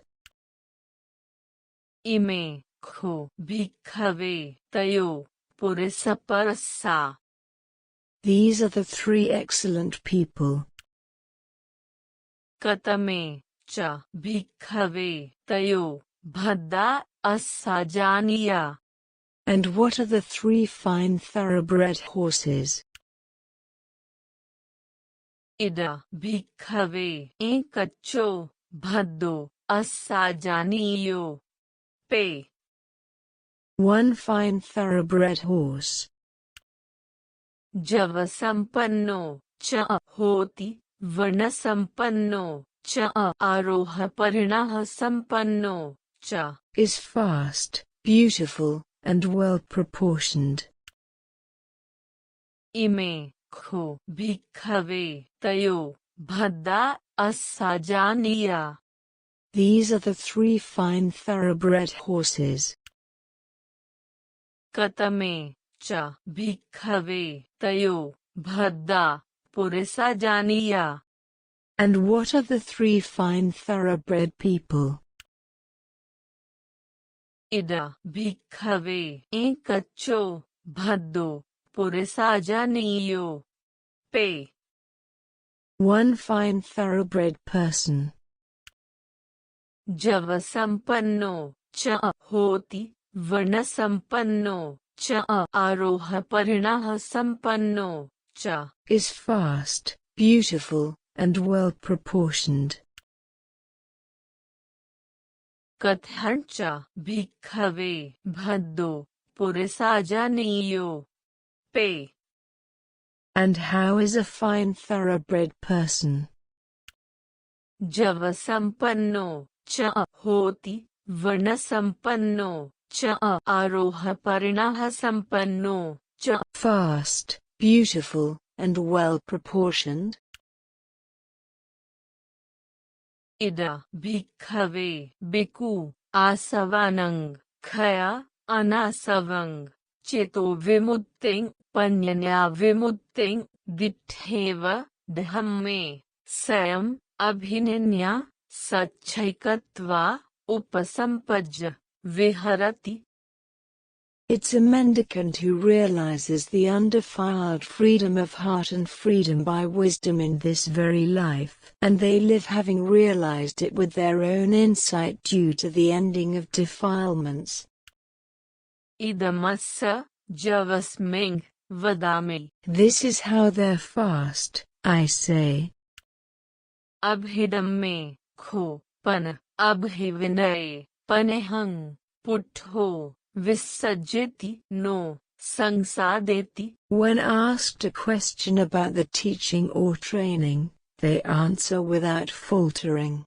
इमे खो भिक्खवे तयो पुरसपरस्सा. These are the 3 excellent people. कतमे च भिक्खवे तयो भद्दा अस्साजानिया. And what are the 3 fine thoroughbred horses? इदा भिक्खवे एकच्चो भद्दो अस्साजानियो. पे 1 fine thoroughbred horse. जवसम्पन्नो च होति वर्णसम्पन्नो च आरोहपरिणः सम्पन्नो च Is fast, beautiful, and well proportioned. इमे खो भिक्खवे तयो भद्दा अस्साजानिया. These are the 3 fine thoroughbred horses. कतमे च भिक्खवे तयो भद्दा पुरसाजानिया. And what are the 3 fine thoroughbred people? इदा भिक्खवे एकच्चो भद्दो पुरसाजानियो. पे 1 fine thoroughbred person. जवसम्पन्नो च होति वर्णसम्पन्नो च आरोहपरिणः सम्पन्नो च Is fast, beautiful, and well proportioned. कथं च भिक्खवे भद्दो पुरसाजानियो. पे And how is a fine thoroughbred person? जवसम्पन्नो च होति वर्णसम्पन्नो च आरोहपरिणः सम्पन्नो च. Fast, beautiful, and well proportioned. इदा भिक्खवे बिकु आसवानंग खया अनासवंग चेतो विमुक्तिं पन्यन्या विमुक्तिं दिठेव धम्मे स्वयं अभिनिन्या सच्छैकत्वा उपसम्पज्य विहरति. It's a mendicant who realizes the undefiled freedom of heart and freedom by wisdom in this very life, and they live having realized it with their own insight due to the ending of defilements. Idamassa javasming vadami. This is how they're fast, I say. Abhidamme kho pan abhivinay panehang puttho visajjati no sangsadeti. When asked a question about the teaching or training, they answer without faltering.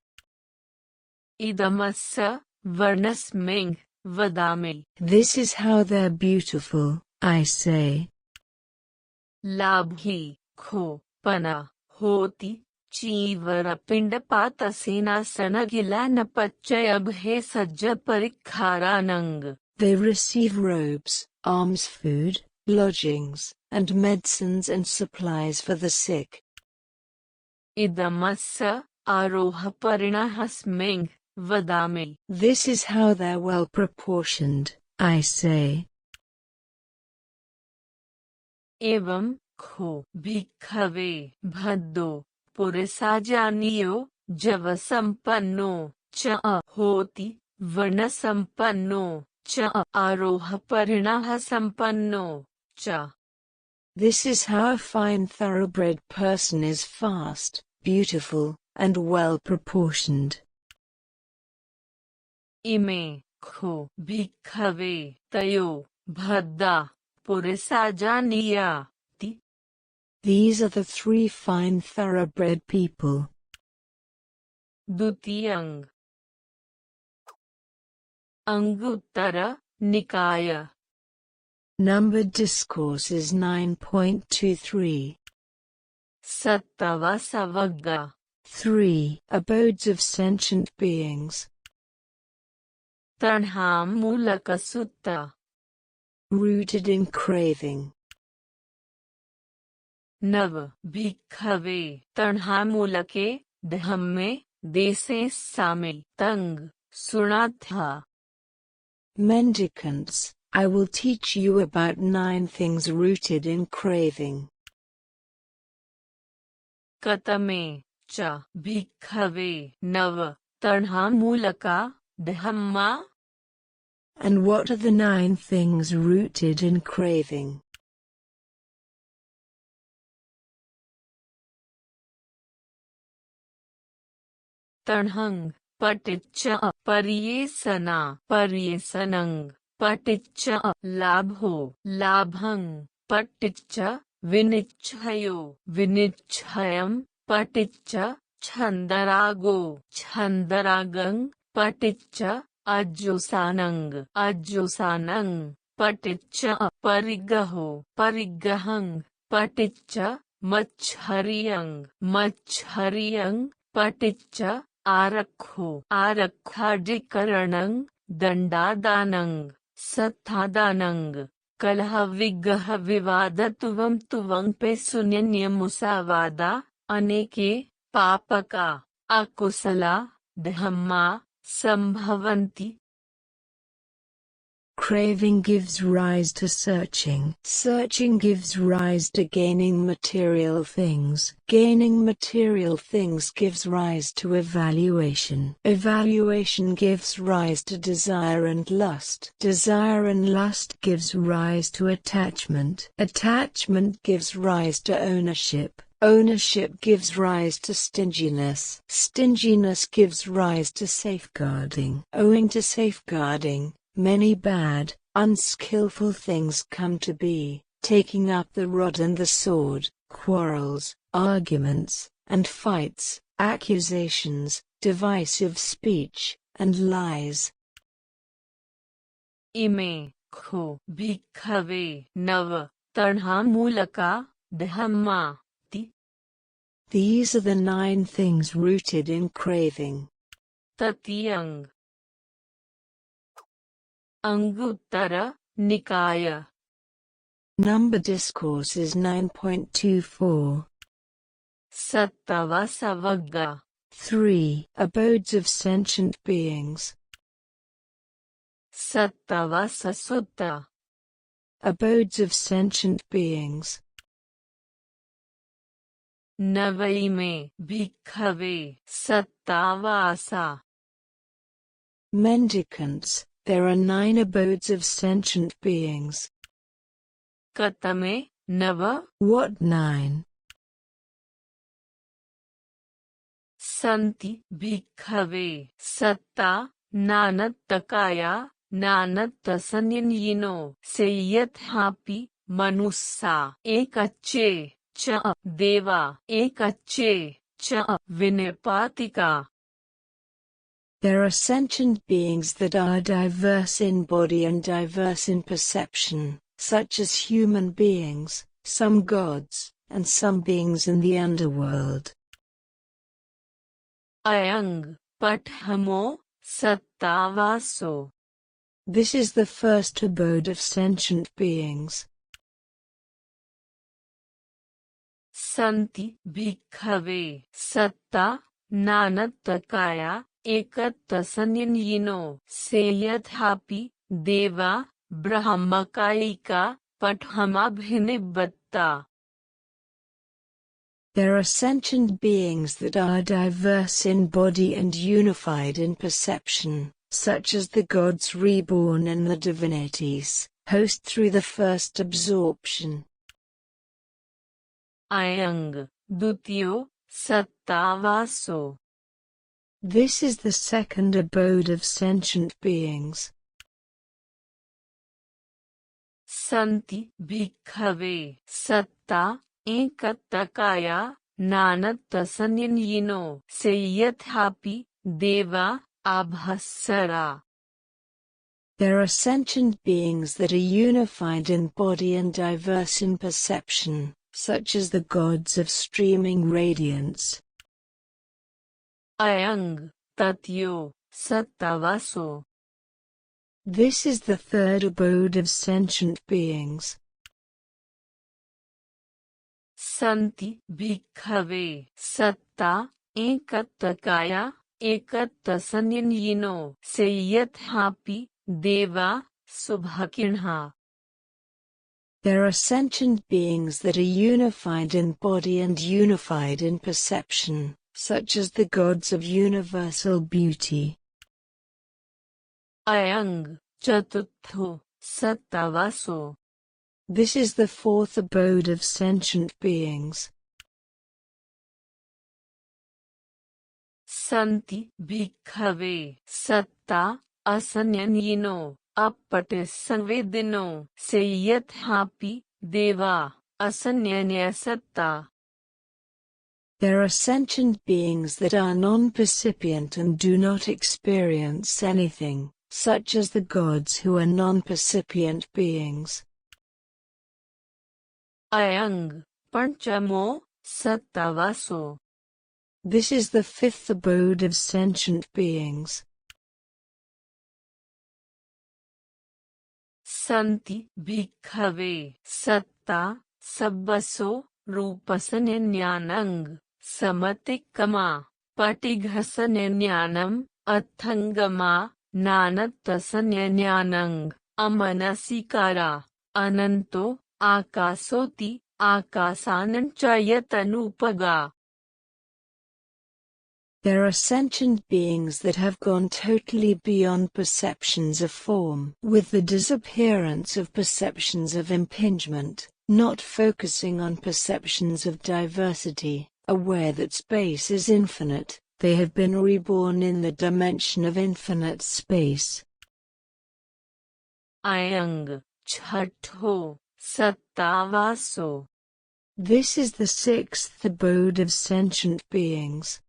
Idamassa varnasming vadami. This is how they're beautiful, I say. Labhi kho pana hoti chivara pindapata senasana gilanapachayabhe sajja parikharanang. They receive robes, alms food, lodgings, and medicines and supplies for the sick. Idamassa aroha parinahasming vadami. This is how they're well proportioned, I say. Evam kho bhikkave bhaddo purisajaniyo javasampanno cha hoti varnasampanno cha aroha parinahasampanno cha. This is how a fine thoroughbred person is fast, beautiful, and well proportioned. Ime kho bhikkave tayo bhadda purisajaniya ti. These are the three fine thoroughbred people. Dutiyang Anguttara Nikaya. Numbered Discourses 9.23. Sattavasavagga. 3. Abodes of sentient beings. Tanhamulaka Sutta. Rooted in craving. Nav Bhikkave Tanhamulake Dhamme Dese Same Tang Sunatha. Mendicants, I will teach you about 9 things rooted in craving. Katame cha Bhikkave Nav Tanhamulaka Dhamma. And what are the 9 things rooted in craving? Tanhang Paticca Pariyesana Pariyesanang Paticca Labho Labhang Paticca Vinichhayo Vinichhayam Paticca Chandarago Chandaragang Paticca Ajyosanang Ajyosanang Paticca Parigaho Parigahang Paticca Machhariyang Machhariyang Paticca Arakho Arakhadikaranang Dandadanang Sathadanang Kalha Vigaha Vivadatuvam Tuvang Pe Sunyanya Musavada Aneke Papaka Akusala Dhamma Sambhavanti. Craving gives rise to searching. Searching gives rise to gaining material things. Gaining material things gives rise to evaluation. Evaluation gives rise to desire and lust. Desire and lust gives rise to attachment. Attachment gives rise to ownership. Ownership gives rise to stinginess. Stinginess gives rise to safeguarding. Owing to safeguarding, many bad, unskillful things come to be, taking up the rod and the sword, quarrels, arguments, and fights, accusations, divisive speech, and lies. Ime kho bhikkave nav tanhamulaka dhamma ti. These are the 9 things rooted in craving. Tatiyang Anguttara Nikaya. Number Discourses 9.24. Sattavasavagga. 3. Abodes of sentient beings. Sattavasa Sutta. abodes of sentient beings. नवई में भिक्खवे सत्तावासा. Mendicants, there are 9 abodes of sentient beings. कतमे नव What 9? संति भिक्खवे सत्ता नानत्तकाया नानत्तसंयिनो से यथापि मनुस्सा एकच्चे च देवा एकच्चे च विनिपातिका. There are sentient beings that are diverse in body and diverse in perception, such as human beings, some gods, and some beings in the underworld. अयंग पठमो सत्तावासो. This is the first abode of sentient beings. संति भिक्खवे सत्ता नानत्तकाया एकत्तसंयिनो से यथापि देवा ब्रह्मकायिका पठमाभिनिबत्ता. There are sentient beings that are diverse in body and unified in perception, such as the gods reborn and the divinities, host through the first absorption. अयंग द्वितीयो सत्तावासो. This is the second abode of sentient beings. संति भिक्खवे सत्ता एकत्तकाया नानत्तसंयिनो से यथापि देवा आभस्सरा. There are sentient beings that are unified in body and diverse in perception, such as the gods of streaming radiance. अयंग तत्यो सत्तावासो. This is the third abode of sentient beings. संति भिक्खवे सत्ता एकत्तकाया एकत्तसंयिनो से यथापि देवा शुभकिन्हा. There are sentient beings that are unified in body and unified in perception, such as the gods of universal beauty. अयंग चतुर्थो सत्तावासो. This is the fourth abode of sentient beings. संति भिक्खवे सत्ता असंयिनो अपटिसंवेदिनो से यथापि देवा असंयन्यसत्ता. There are sentient beings that are non-percipient and do not experience anything, such as the gods who are non-percipient beings. अयंग पंचमो सत्तावासो. This is the fifth abode of sentient beings. संति भिक्खवे सत्ता सब्बसो रूपसंज्ञानंग समतिक्कमा पटिघसंज्ञानम अथंगमा नानत्तसंज्ञानंग अमनसिकारा अनंतो आकाशोति आकाशानंचयतनुपगा. There are sentient beings that have gone totally beyond perceptions of form, with the disappearance of perceptions of impingement, not focusing on perceptions of diversity, aware that space is infinite. They have been reborn in the dimension of infinite space. अयंग छठो सत्तावासो. This is the sixth abode of sentient beings.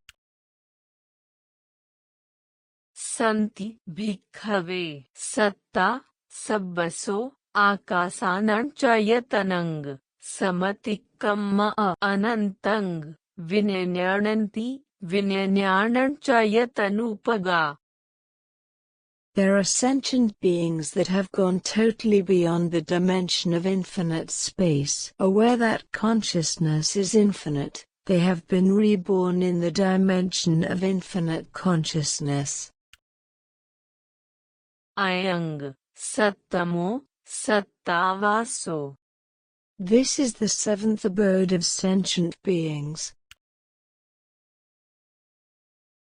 संति भिक्खवे सत्ता सब्बसो आकाशानंचयतनंग समतिक्कम अनंतंग विनयण्यन्ति विनयण्यन्चयतनुपगा. There are sentient beings that have gone totally beyond the dimension of infinite space, aware that consciousness is infinite. They have been reborn in the dimension of infinite consciousness. अयंग सप्तमो Sattavaso. This is the seventh abode of sentient beings.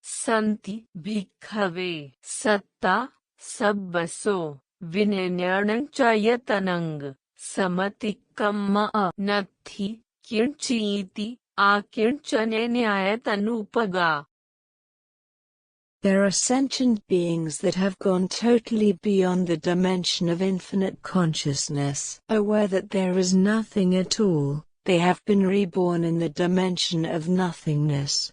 Santi bhikkhave satta sabbaso vinenyanang chayatanang samatikamma nathi kinchiti akinchane nyayatanupaga. There are sentient beings that have gone totally beyond the dimension of infinite consciousness. Aware that there is nothing at all, they have been reborn in the dimension of nothingness.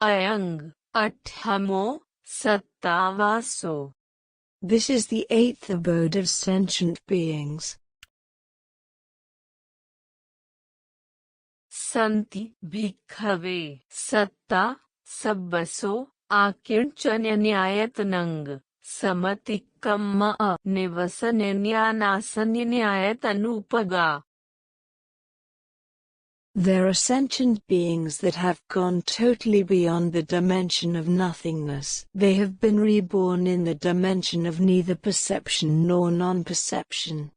Ayang atthamo sattavaso. This is the eighth abode of sentient beings. Santi bhikkhave satta sabbaso akinchanyanayatanang samatikamma nivasanenyanasanyanayatanupagga. There are sentient beings that have gone totally beyond the dimension of nothingness. They have been reborn in the dimension of neither perception nor non-perception.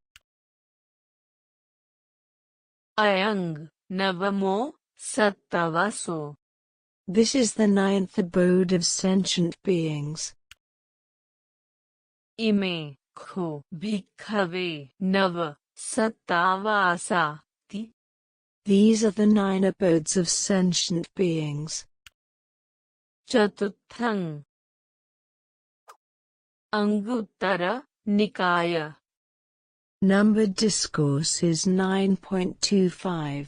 Ayang navamo sattavaso. This is the ninth abode of sentient beings. Ime kho bhikkhave nava sattavasa. These are the 9 abodes of sentient beings. Chatuthang Anguttara Nikaya. Numbered Discourse is 9.25.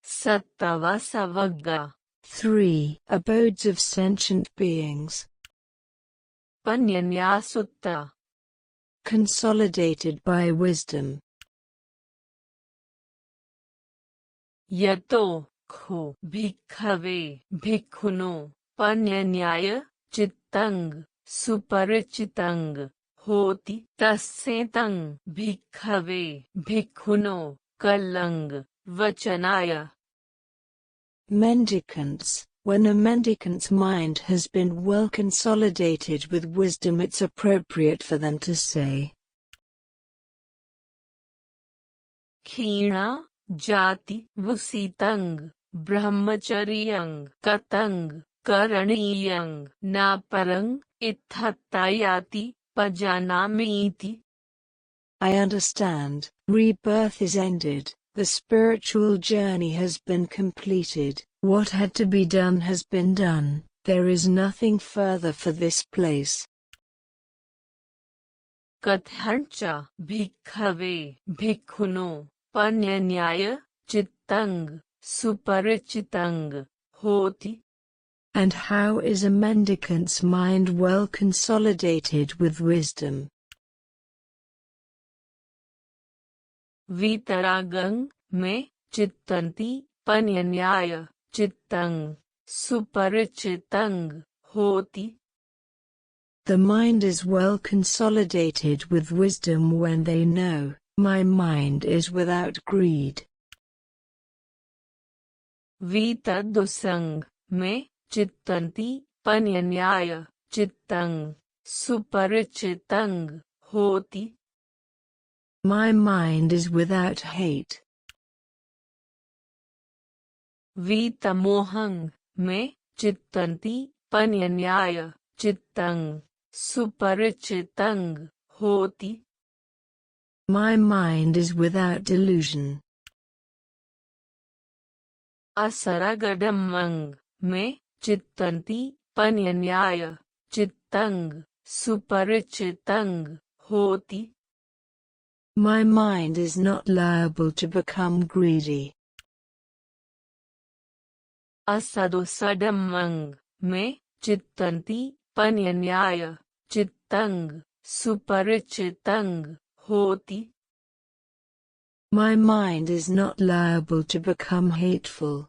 Sattavasavagga. 3 abodes of sentient beings. Panyanyasutta. Consolidated by wisdom. Yato kho bhikkhave bhikkhuno panyanyaya chittang suparichitang hoti tassetang bhikkhave bhikkhuno kallang vachanaya. Mendicants. When a mendicant's mind has been well consolidated with wisdom, it's appropriate for them to say, Khina Jati Vusitang Brahmacharyang Katang Karaniyang Naparang Ithatayati Pajanamiti. I understand. Rebirth is ended. The spiritual journey has been completed. What had to be done has been done. There is nothing further for this place. Kathancha Bhikkhave Bhikkhuno Panyanyaya Chittang Suparichitang Hoti. And how is a mendicant's mind well consolidated with wisdom? Vitaragang me chittanti panyanyaya chittang suparichitang hoti. The mind is well consolidated with wisdom when they know, my mind is without greed. Vitadosang me chittanti panyanyaya chittang suparichitang hoti. My mind is without hate. Vitamohang me chittanti panyanyaya chittang suparichitang hoti. My mind is without delusion. Asaragadamang me chittanti panyanyaya chittang suparichitang hoti. My mind is not liable to become greedy. Asadosadamang me chittanti panyanyaya chittang suparichitang hoti. My mind is not liable to become hateful.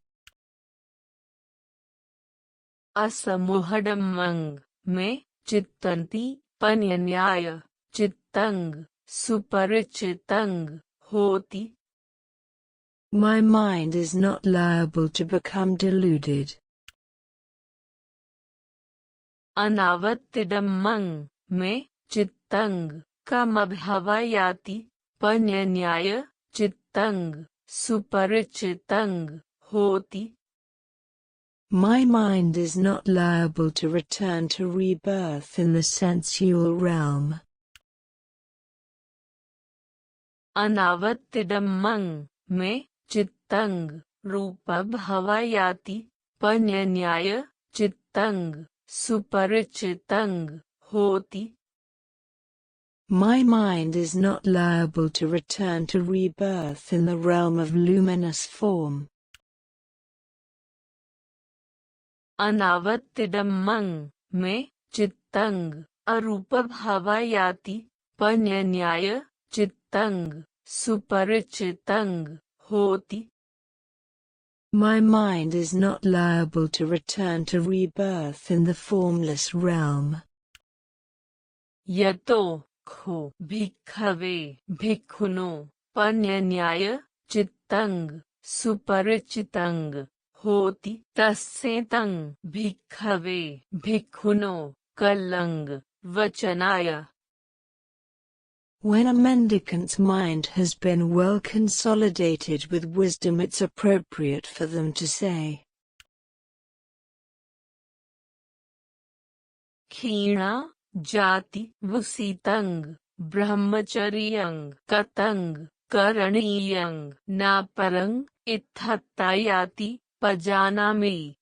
Asamohadamang me chittanti panyanyaya chittang suparichitang hoti. My mind is not liable to become deluded. Anavattidamang me chittang kamabhavayati panyanyaya chittang suparichitang hoti. My mind is not liable to return to rebirth in the sensual realm. Anavattidamang me chittang rupabhavayati panyanyaya chittang suparichitang hoti. My mind is not liable to return to rebirth in the realm of luminous form. Anavattidamang me chittang arupabhavayati panyanyaya chittang suparichitang hoti. My mind is not liable to return to rebirth in the formless realm. Yato kho bhikkhave bhikkhuno panyanyaya chittang suparichitang hoti tassetang bhikkhave bhikkhuno kallang vachanaya. When a mendicant's mind has been well consolidated with wisdom, it's appropriate for them to say, Khina jati vusitang brahmacharyang katang karaniyang naparang ithatayati pajanami.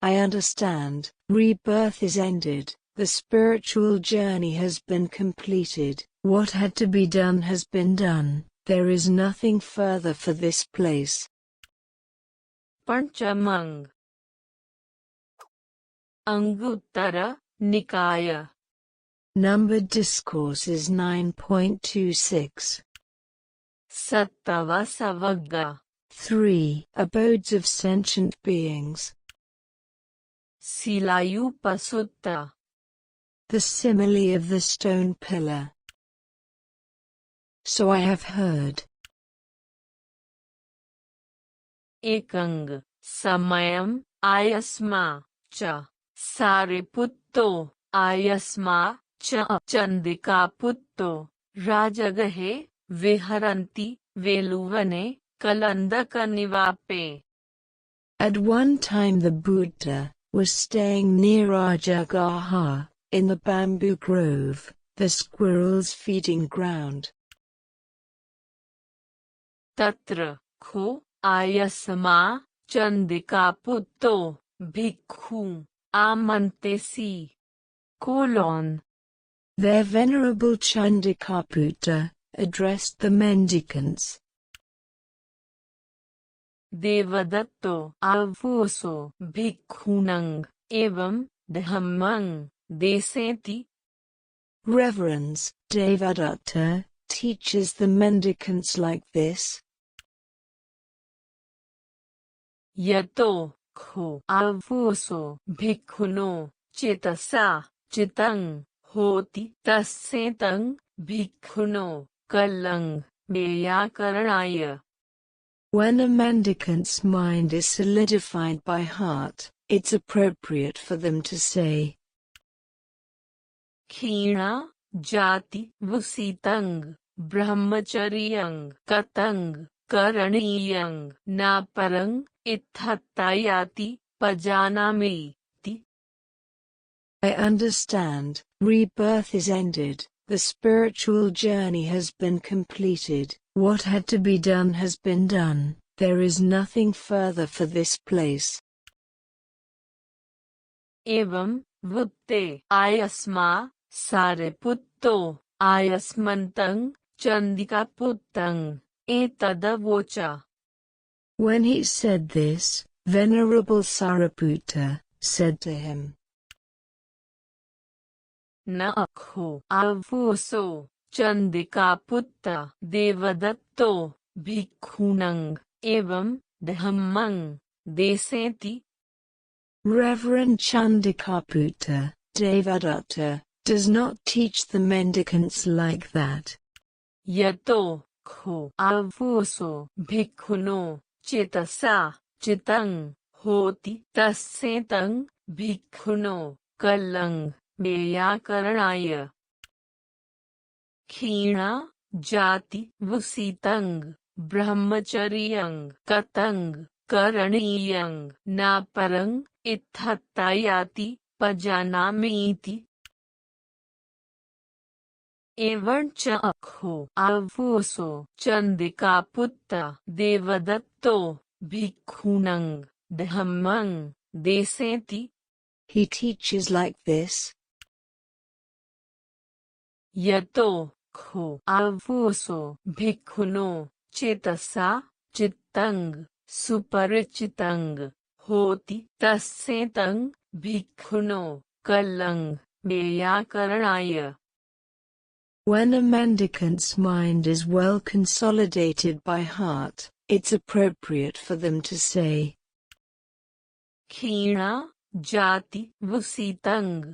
I understand, rebirth is ended, the spiritual journey has been completed, what had to be done has been done, there is nothing further for this place. Panchamang Anguttara Nikaya. Numbered Discourses 9.26. Sattavasavagga. 3. Abodes of sentient beings. Silayupasutta. The simile of the stone pillar. So I have heard. Ekang Samayam Ayasma Cha Sariputto Ayasma Cha Chandikaputto Rajagahe Viharanti Veluvane Kalandakanivape. At one time the Buddha was staying near Rajagaha, in the bamboo grove, the squirrel's feeding ground. Tatra Kho Ayasma Chandikaputto Bhikkhu Amantesi. Their venerable Chandikaputta addressed the mendicants. Devadatto avuso bhikkhunang evam dhammang deseti. Reverends, Devadatta teaches the mendicants like this. Yato kho avuso bhikkhuno cetasa citang hoti tassetang bhikkhuno kallang meyakaranaya. When a mendicant's mind is solidified by heart, it's appropriate for them to say, Khina jati vusitang brahmacharyang katang karaniyang naparang ithatayati pajanami. I understand, rebirth is ended, the spiritual journey has been completed, what had to be done has been done, there is nothing further for this place. Evam vutte ayasma sariputto ayasmantang chandikaputtang etadavocha. When he said this, Venerable Sariputta said to him, Nakho avuso chandikaputta devadatto bhikkhunang evam dhammang deseti. Reverend Chandikaputta, Devadatta, does not teach the mendicants like that. Yato kho avuso bhikkhuno cetasa citang hoti tassetang bhikkhuno kallang वैयाकरणाय क्षीणा जाति वसीतंग ब्रह्मचर्यं कतंग करणीयं न परं इत्थत्ता याति पजानामीति एवं च अखो अवोसो चंदिकापुत्र देवदत्तो भिक्खूनं धम्मं देसेति. He teaches like this. यतो खो अवोसो भिक्खुनो चेतसा चित्तंग सुपरिचितं होति तस्सेतं भिक्खुनो कलंग वैयाकरणाय. When a mendicant's mind is well consolidated by heart, it's appropriate for them to say, क्षीणा जाति वसीतंग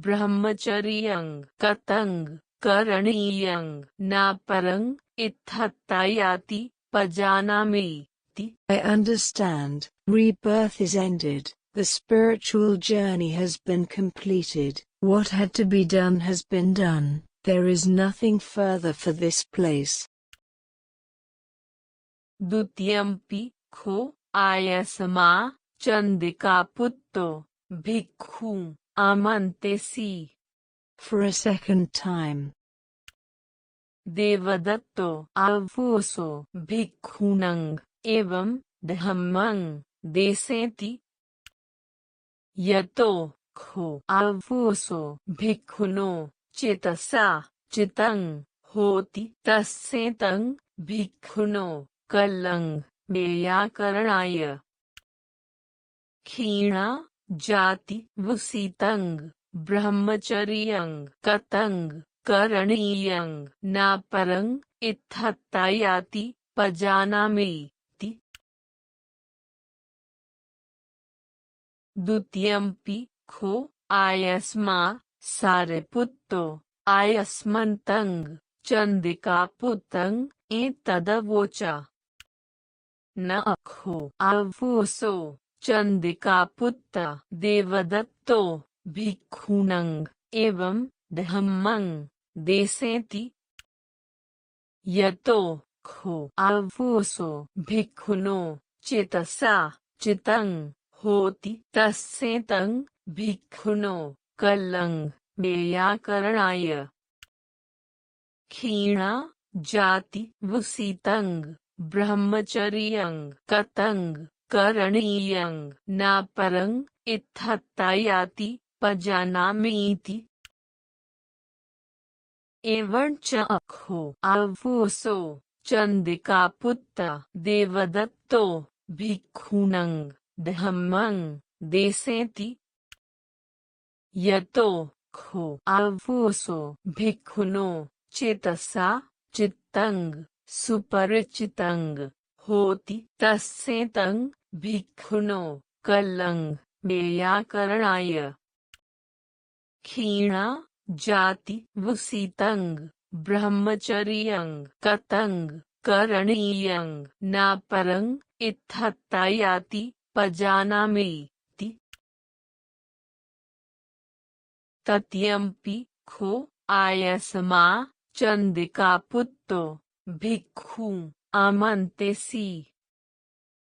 ब्रह्मचर्यं कतंग करणीयं न परं इत्थत्ता याति पजानामि. I understand, rebirth is ended, the spiritual journey has been completed, what had to be done has been done, there is nothing further for this place. द्वितीयम्पि खो आयसमा चंदिकापुत्तो भिक्खु आमन्तेसि. For a second time, देवदत्तो अवोसो भिक्खूनं एवं धम्मं देसेति. यतो खो अवोसो भिक्खुनो चेतसा चितं होति तस्सेतं भिक्खुनो कलंग वैयाकरणाय. क्षीणा जाति वसीतंग ब्रह्मचर्यं कतंग करणीयं न परं इत्थत्ता याति पजानामि. द्वितीयम्पि खो आयस्मा सारिपुत्तो आयस्मन्तं चंदिकापुत्रं एतदवोचा. न खो अवोसो चंदिकापुत्र देवदत्तो भिक्खूनं एवं धम्मं देसेति. यतो खो अवोसो भिक्खुनो चेतसा चितं होति तस्सेतं भिक्खुनो कलंग वैयाकरणाय. क्षीणा जाति वसीतंग ब्रह्मचर्यं कतंग करणीयं न परं इत्थत्ता याति पजानामीति. एवं च अखो अवोसो चंदिकापुत्र देवदत्तो भिक्खूनं धम्मं देसेति. यतो खो अवोसो भिक्खुनो चेतसा चित्तं सुपरिचितं होति तस्सेतं भिक्खुनो कलंग वैयाकरणाय. क्षीणा जाति वसीतंग ब्रह्मचर्यं कतंग करणीयं न परं इत्थत्ता याति पजानामि. तत्यम्पि खो आयसमा चंदिकापुत्तो भिक्खु आमन्तेसि.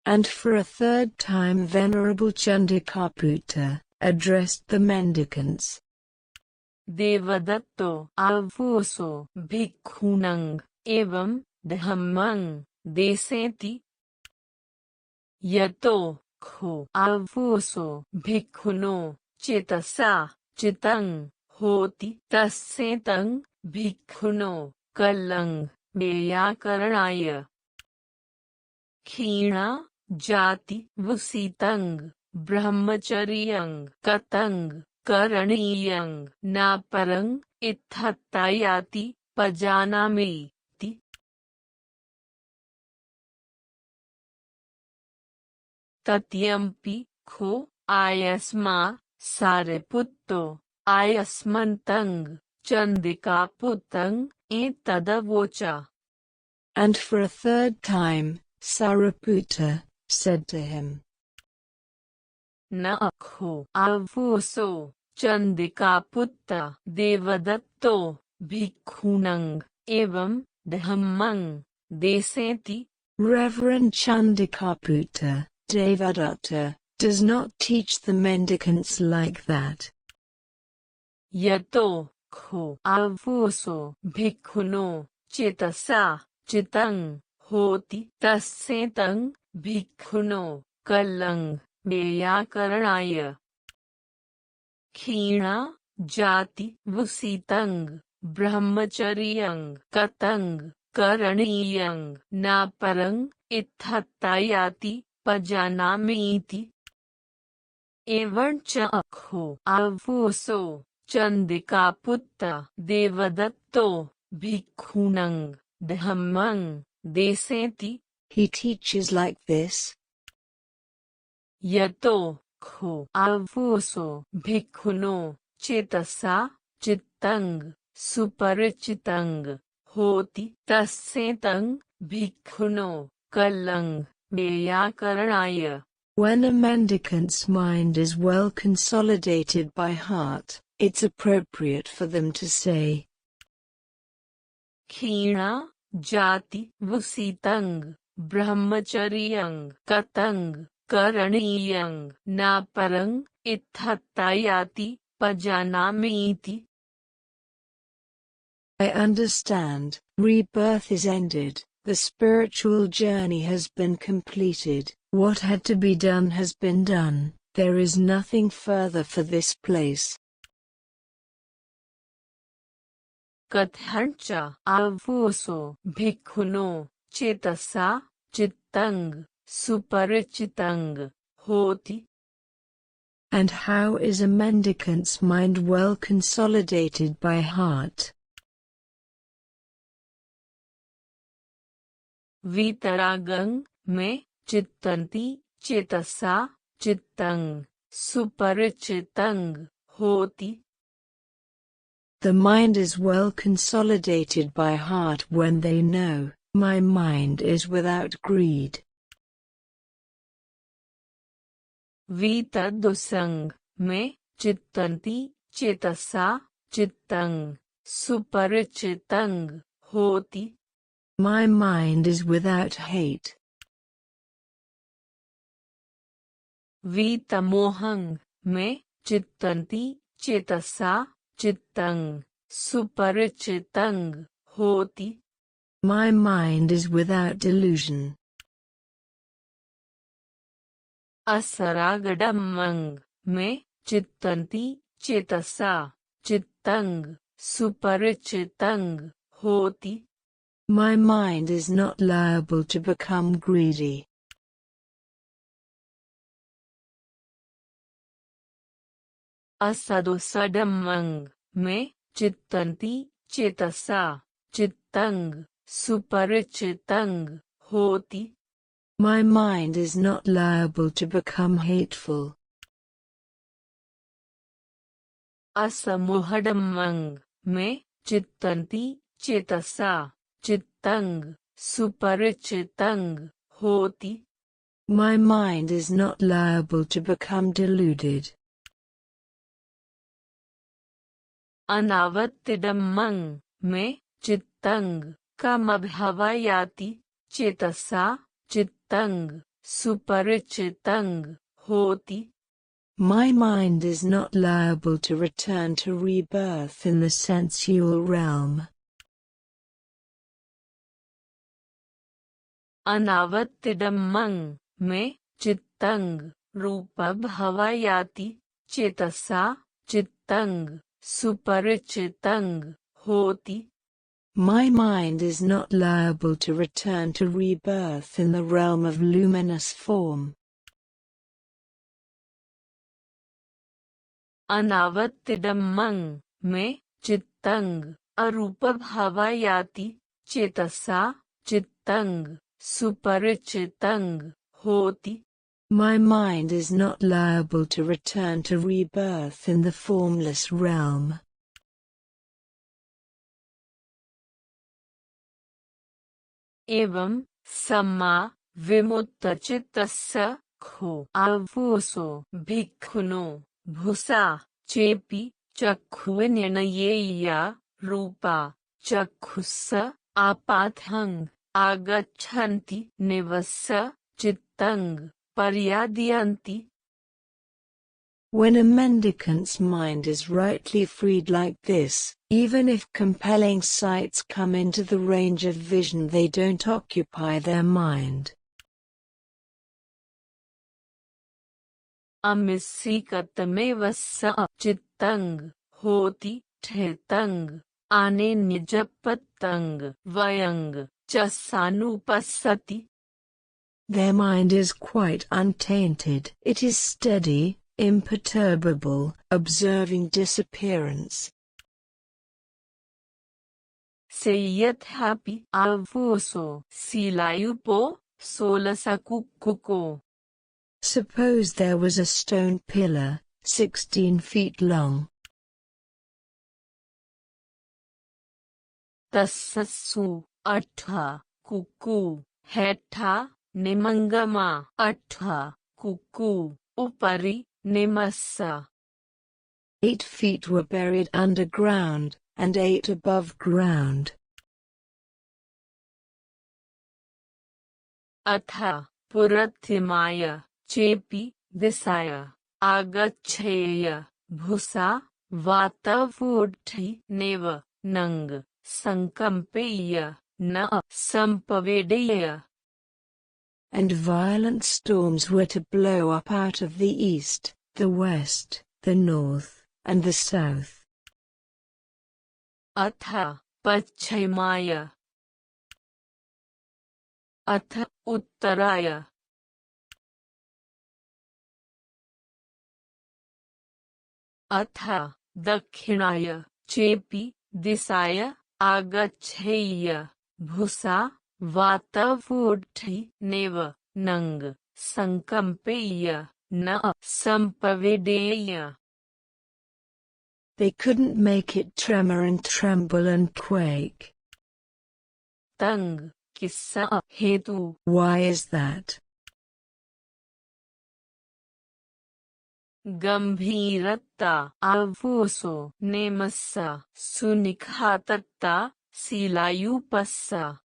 And for a third time Venerable Chandikaputta addressed the mendicants. देवदत्तो अवोसो भिक्खूनं एवं धम्मं देसेति. यतो खो अवोसो भिक्खुनो चेतसा चितं होति तस्सेतं भिक्खुनो कलंग वैयाकरणाय. क्षीणा जाति वसीतंग ब्रह्मचर्यं कतंग करणीयं न परं इत्थत्ता याति पजानामि. तत्यम्पि खो आयस्मा सारिपुत्तो आयस्मन्तं चंदिकापुत्रं एतदवोचा. And for a third time, Sariputta said to him, न खो अवोसो चंदिकापुत्र देवदत्तो भिक्खुनंग एवं धम्मंग देसेति. Reverend Chandikaputta Devadatta does not teach the mendicants like that. यतो खो आवोसो भिक्खुनो चेतसा चितं होति तस्सेतं भिक्खुनो कलंग व्याकरणाय. क्षीणा जाति वुसितंग ब्रह्मचर्यं कतंग करणीयं नापरं इत्थत्तायाति पजानामीति. एवं च अखो आवोसो चंदिकापुत्र देवदत्तो भिक्खुनंग धम्मं देसेति. He teaches like this. यतो खो आवोसो भिक्खुनो चेतसा चित्तं सुपरिचितं होति तस्सेतं भिक्खुनो कलंग व्याकरणाय. When a mendicant's mind is well consolidated by heart, it's appropriate for them to say, क्षीणा जाति वुसितं ब्रह्मचर्यं कतं करणीयं नापरं इत्थत्तायाति पजानामीति. I understand, rebirth is ended, the spiritual journey has been completed, what had to be done has been done, there is nothing further for this place. कथञ्च आवोसो भिक्खुनो चेतसा चित्तं सुपरिचितं होति. And how is a mendicant's mind well consolidated by heart? वीतरागं में चित्तन्ति चेतसा चित्तं सुपरिचितं होति. The mind is well consolidated by heart when they know, my mind is without greed. वीतदुसंग में चित्तन्ति चेतसा चित्तं सुपरिचितं होति. My mind is without hate. वीतमोहं में चित्तन्ति चेतसा चित्तं सुपरिचितं होति. My mind is without delusion. असरागडमं में चित्तन्ति चेतसा चित्तं सुपरिचितं होति. My mind is not liable to become greedy. असदुसडमं में चित्तन्ति चेतसा चित्तं सुपरिचितं होति. My mind is not liable to become hateful. असमुहडमं में चित्तन्ति चेतसा चित्तं सुपरिचितं होति. My mind is not liable to become deluded. अनावत्तिडमं में चित्तं कामभावयाति चेतसा चित्तं सुपरिचितं होति. My mind is not liable to return to rebirth in the sensual realm. अनावत्तिडमं में चित्तं रूपभावयाति चेतसा चित्तं सुपरिचितं होति. My mind is not liable to return to rebirth in the realm of luminous form. अनावत्तिडमं में चित्तं अरूपभावयाति चेतसा चित्तं सुपरिचितं होति. My mind is not liable to return to rebirth in the formless realm. एवं सम्मा विमुक्तचित्तस्य खो आवोसो भिक्खुनो भूसा चेपी चक्षुविनिर्णयेय रूपा चक्षुस्स आपाथंग आगच्छन्ति निवस्स चित्तंग पर्यादयन्ति. When a mendicant's mind is rightly freed like this, even if compelling sights come into the range of vision, they don't occupy their mind. Amisikatamevass chittang hoti thetang ane nijapatang vayang chasanupassati. Their mind is quite untainted. It is steady, imperturbable, observing disappearance. Seyathapi avoso silayupo solasakukuko. Suppose there was a stone pillar, 16 feet long. Tassasu atha kuku hetha nimangama atha kuku upari nimassa. 8 feet were buried underground, and 8 above ground. Atha purathimaya chepi disaya agachaya bhusa vatavudhi neva nang sankampeya na sampavedeya. And violent storms were to blow up out of the east, the west, the north, and the south. Atha paschimaya atha uttaraya atha dakshinaya chepi disaya agachheya bhusa vatavudhi neva nang sankampeya na sampavedeya. They couldn't make it tremor and tremble and quake. Tang kissa hetu. Why is that? Gambhiratta avoso nemassa sunikhatatta silayupassa.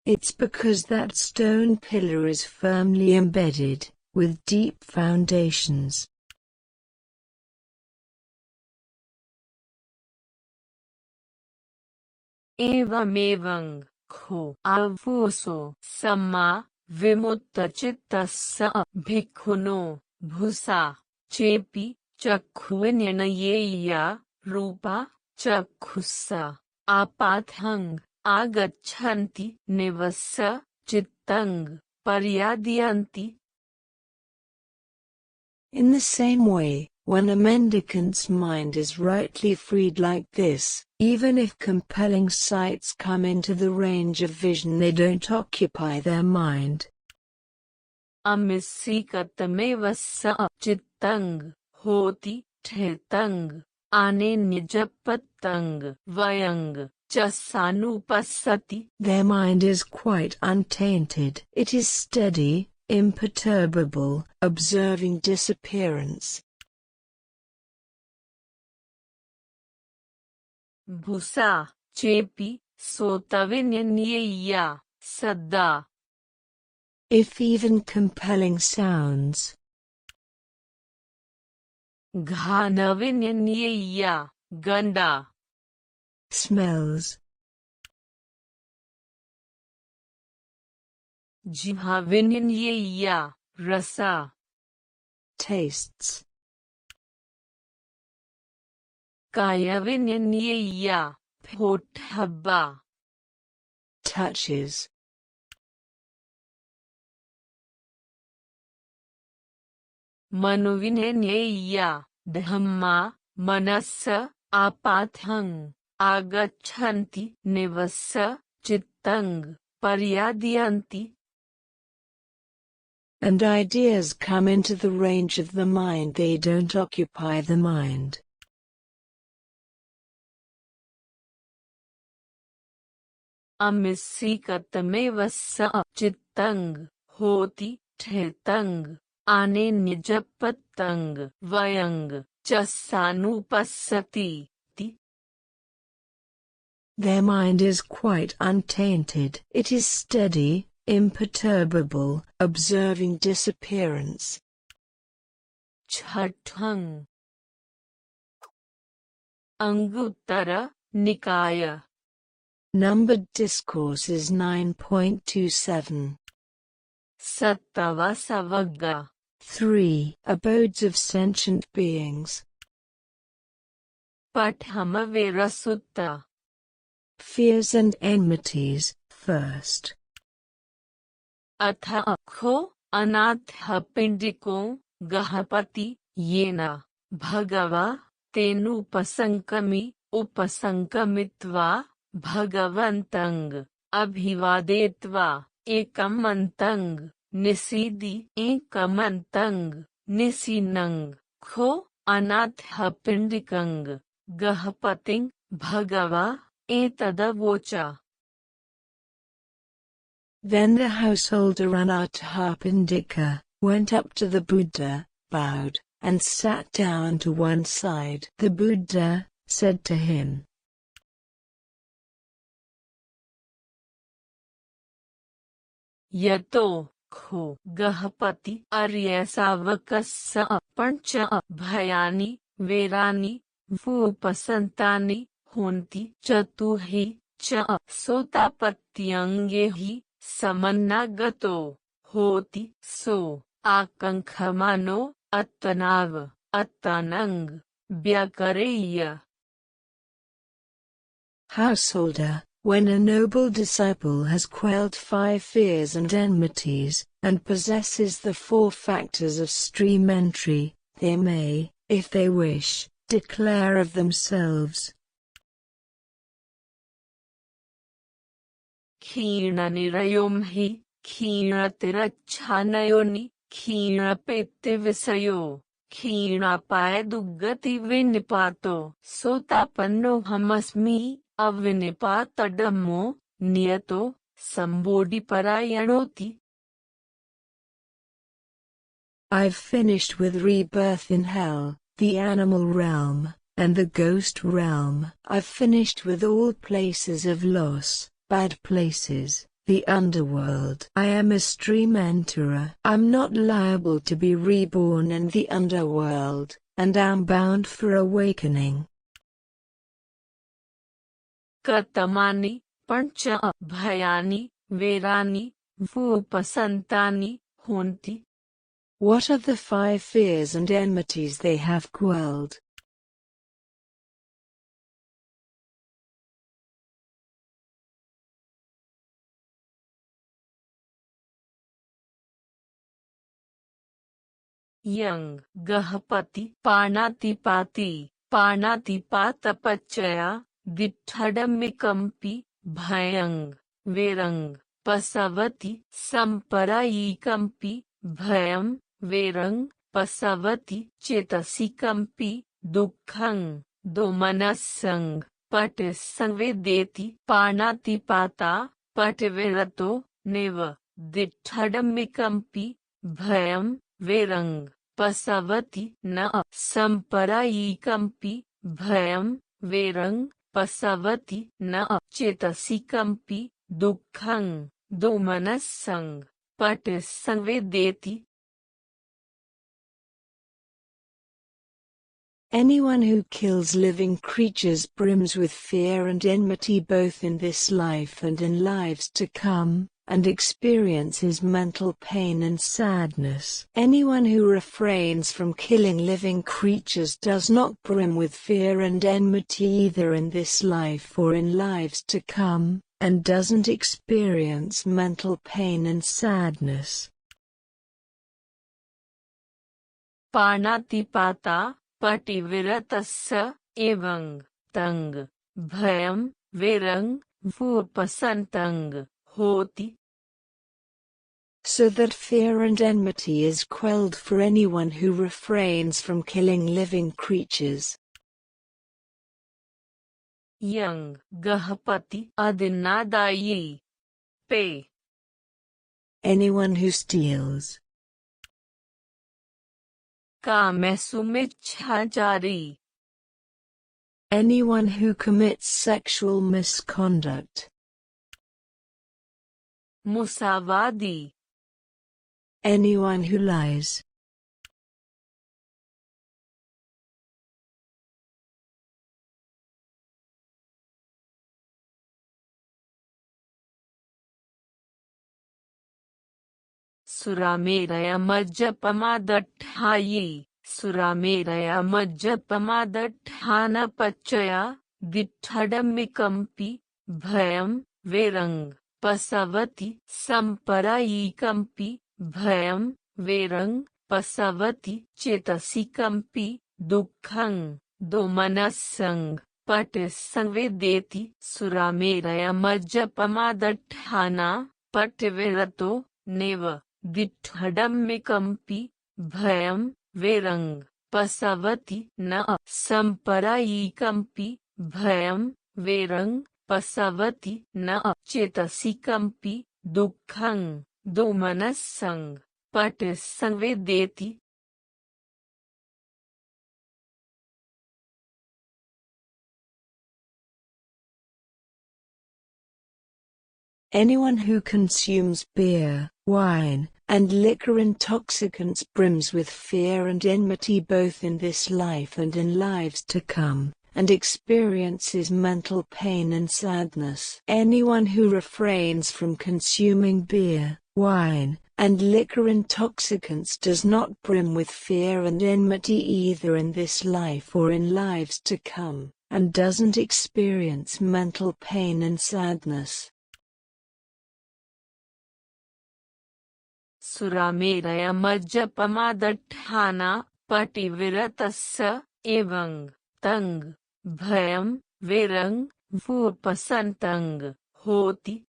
It's because that stone pillar is firmly embedded, with deep foundations. Evamevang kho avoso samma vimuttachitassa bhikkhuno bhusa chepi chakhuvinirnayeya rupa chakhussa apathang agachanti nivassa chittang paryadyanti. In the same way, when a mendicant's mind is rightly freed like this, even if compelling sights come into the range of vision, they don't occupy their mind. Amisikatamevass chittang hoti thetang ane nijapatang vayang chasanupassati. Their mind is quite untainted. It is steady, imperturbable, observing disappearance. Bhusa chepi sotavinyanyeya sadda. If even compelling sounds, Ghanavinyanyeya ganda. smells, Jibhavinyanyeya rasa. tastes, Kayavinyanyeya photabba. touches, Manuvinyanyeya dhamma manassa apathang agachanti nivassa chittang paryadyanti. and ideas come into the range of the mind, they don't occupy the mind. Amisikatamevass chittang hoti thetang ane nijapatang vayang Chasanupassati. Their mind is quite untainted. It is steady, imperturbable, observing disappearance. Chhathang. Anguttara Nikaya. Numbered Discourses 9.27. Sattavasavagga. 3. Abodes of sentient beings. Pathamaverasutta. Fears and enmities, first. Atha akho anathapindiko gahapati yena bhagava upasankamitva bhagavantang abhivadetva ekamantang nisidi ekamantang nisinang kho anathapindikang gahapating bhagava etadavocha. Then the householder Anathapindika went up to the Buddha, bowed, and sat down to one side. The Buddha said to him, Yato kho gahapati aryasavakassa pancha bhayani verani vupasantani honti chatuhi cha sotapatyangehi samannagato hoti so akankhamano attanav attanang vyakareya. Householder, when a noble disciple has quelled 5 fears and enmities, and possesses the 4 factors of stream entry, they may, if they wish, declare of themselves, Khina-nirayomhi, khina-tirachanayoni, khina-pettivisayo, khina-paeduggati-vinipato, sotapanno hamasmi, avinipatadammo, niyato, sambodhi-parayanoti. I've finished with rebirth in hell, the animal realm, and the ghost realm. I've finished with all places of loss, bad places, the underworld. I am a stream enterer. I'm not liable to be reborn in the underworld, and am bound for awakening. Katamani, pancha bhayani, verani, vupasantani, honti. What of the 5 fears and enmities they have quelled? Yang Gahapati Panatipati Panatipatapachaya Ditthadamikampi Bhayang Verang Pasavati Samparayikampi Bhayam Verang Pasavati Chetasikampi Dukkhang Domanasang Patisangvedeti Panatipata Pativirato Neva Ditthadamikampi Bhayam Verang Pasavati na samparayikampi bhayam verang pasavati na chetasikampi dukkhang domanasang patisangvedeti. Anyone who kills living creatures brims with fear and enmity both in this life and in lives to come, and experiences mental pain and sadness. Anyone who refrains from killing living creatures does not brim with fear and enmity either in this life or in lives to come, and doesn't experience mental pain and sadness. Panatipata Pativiratasya evang tang bhayam verang vupasantang hoti. So that fear and enmity is quelled for anyone who refrains from killing living creatures. Yang Gahapati Adinadayi Pay. Anyone who steals, कामेसुमिच्छाचारी. Anyone who commits sexual misconduct. मुसावादी. Anyone who lies. सुरामेरयमज्जपमादट्ठायि. सुरामेरयमज्जपमादट्ठानपच्चया. दिट्ठडमिकम्पि. भयं वेरङ्. पसवति सम्परायिकम्पि. भयं वेरङ्. पसवति चेतसिकम्पि. दुःखं दोमनस्सं. पटिसंवेदेति. सुरामेरयमज्जपमादट्ठाना. पटिविरतो नेव. दिट्ठडमिकम्पि. भयं वेरङ्. पसवति न सम्परायिकम्पि. भयं वेरङ्. पसवति न चेतसिकम्पि. दुःखं दोमनस्सं. पटिसंवेदेति. Anyone who consumes beer, wine, and liquor intoxicants brims with fear and enmity both in this life and in lives to come, and experiences mental pain and sadness. Anyone who refrains from consuming beer, wine, and liquor intoxicants does not brim with fear and enmity either in this life or in lives to come, and doesn't experience mental pain and sadness. सुरामेरयमज्जपमादट्ठाना. पटिविरतस्य एवं तंग. भयं वेरङ्. वुपसन्तंग होति.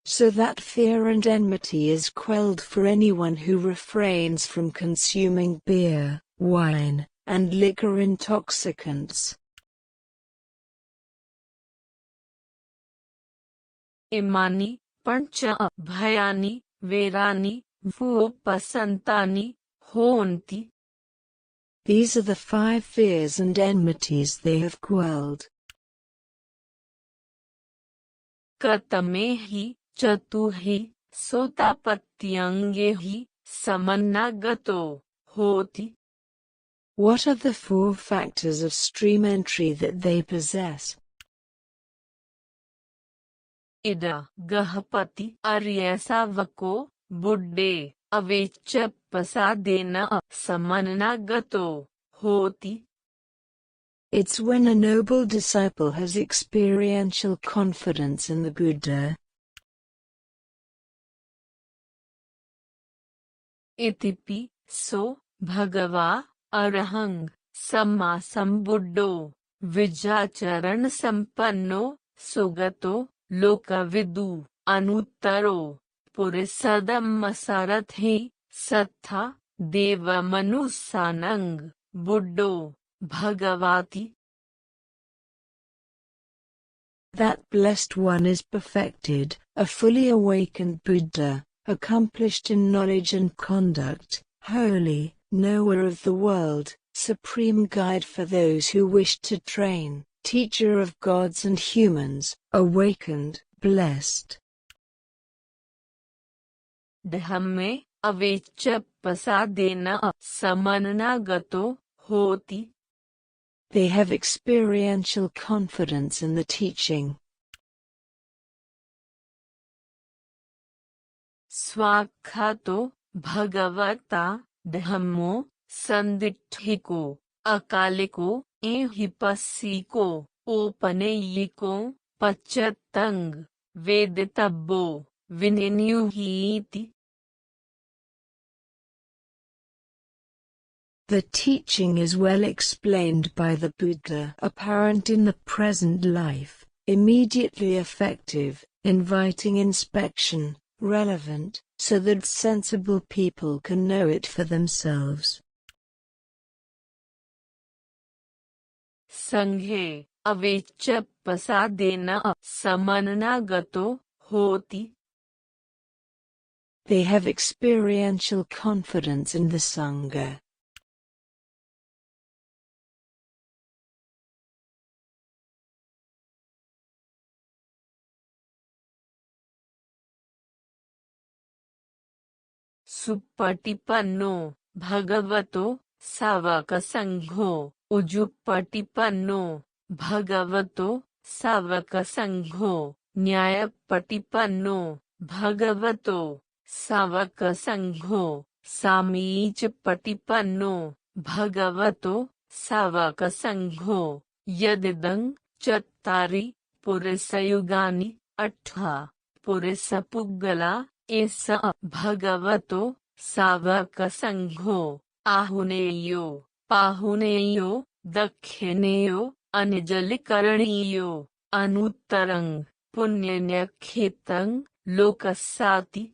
So that fear and enmity is quelled for anyone who refrains from consuming beer, wine, and liquor intoxicants. इमानि पंच भयानि वेरानि वुपसन्तानि होन्ति. These are the 5 fears and enmities they have quelled. कतमे हि चतुहि सोतापत्यङ्गे हि समन्नागतो होति. What are the 4 factors of stream entry that they possess? Ida गहपति अर्यसावको बुड्डे अवेच्चपसादेन समन्नागतो होति. It's when a noble disciple has experiential confidence in the Buddha. इतिपि सो भगवा अरहं सम्मा सम्बुद्धो विज्जाचरण संपन्नो सुगतो लोकविदु अनुत्तरो पुरिसदम्मसारथि सत्था देवमनुसानंग बुद्धो भगवाति. That blessed one is perfected, a fully awakened Buddha, accomplished in knowledge and conduct, holy, knower of the world, supreme guide for those who wish to train, teacher of gods and humans, awakened, blessed. धम्मे अवेच्चपसादेन समन्नागतो होति. They have experiential confidence in the teaching. स्वाख्यातो भगवता धम्मो संदिट्ठिको अकालिको एहिपस्सिको ओपनेयिको पच्चतंग वेदितब्बो विनिन्युहीति. The teaching is well explained by the Buddha, apparent in the present life, immediately effective, inviting inspection, relevant, so that sensible people can know it for themselves. संघे अवेच्चपसादेन समन्नागतो होति. they have experiential confidence in the Sangha. सुपटिपन्नो भगवतो सावक संघो उजुपटिपन्नो भगवतो सावक संघो न्यायपटिपन्नो भगवतो सावक संघो सामीच पटिपन्नो भगवतो सावक संघो यदिदं चत्तारि पुरुषयुगानि अट्ठा पुरुषपुग्गला एस भगवतो सावक संघो आहुनेयो पाहुनेयो दक्षिणेयो अनिजलिकरणीयो अनुत्तरं पुण्यन्यखेतं लोकस्साति.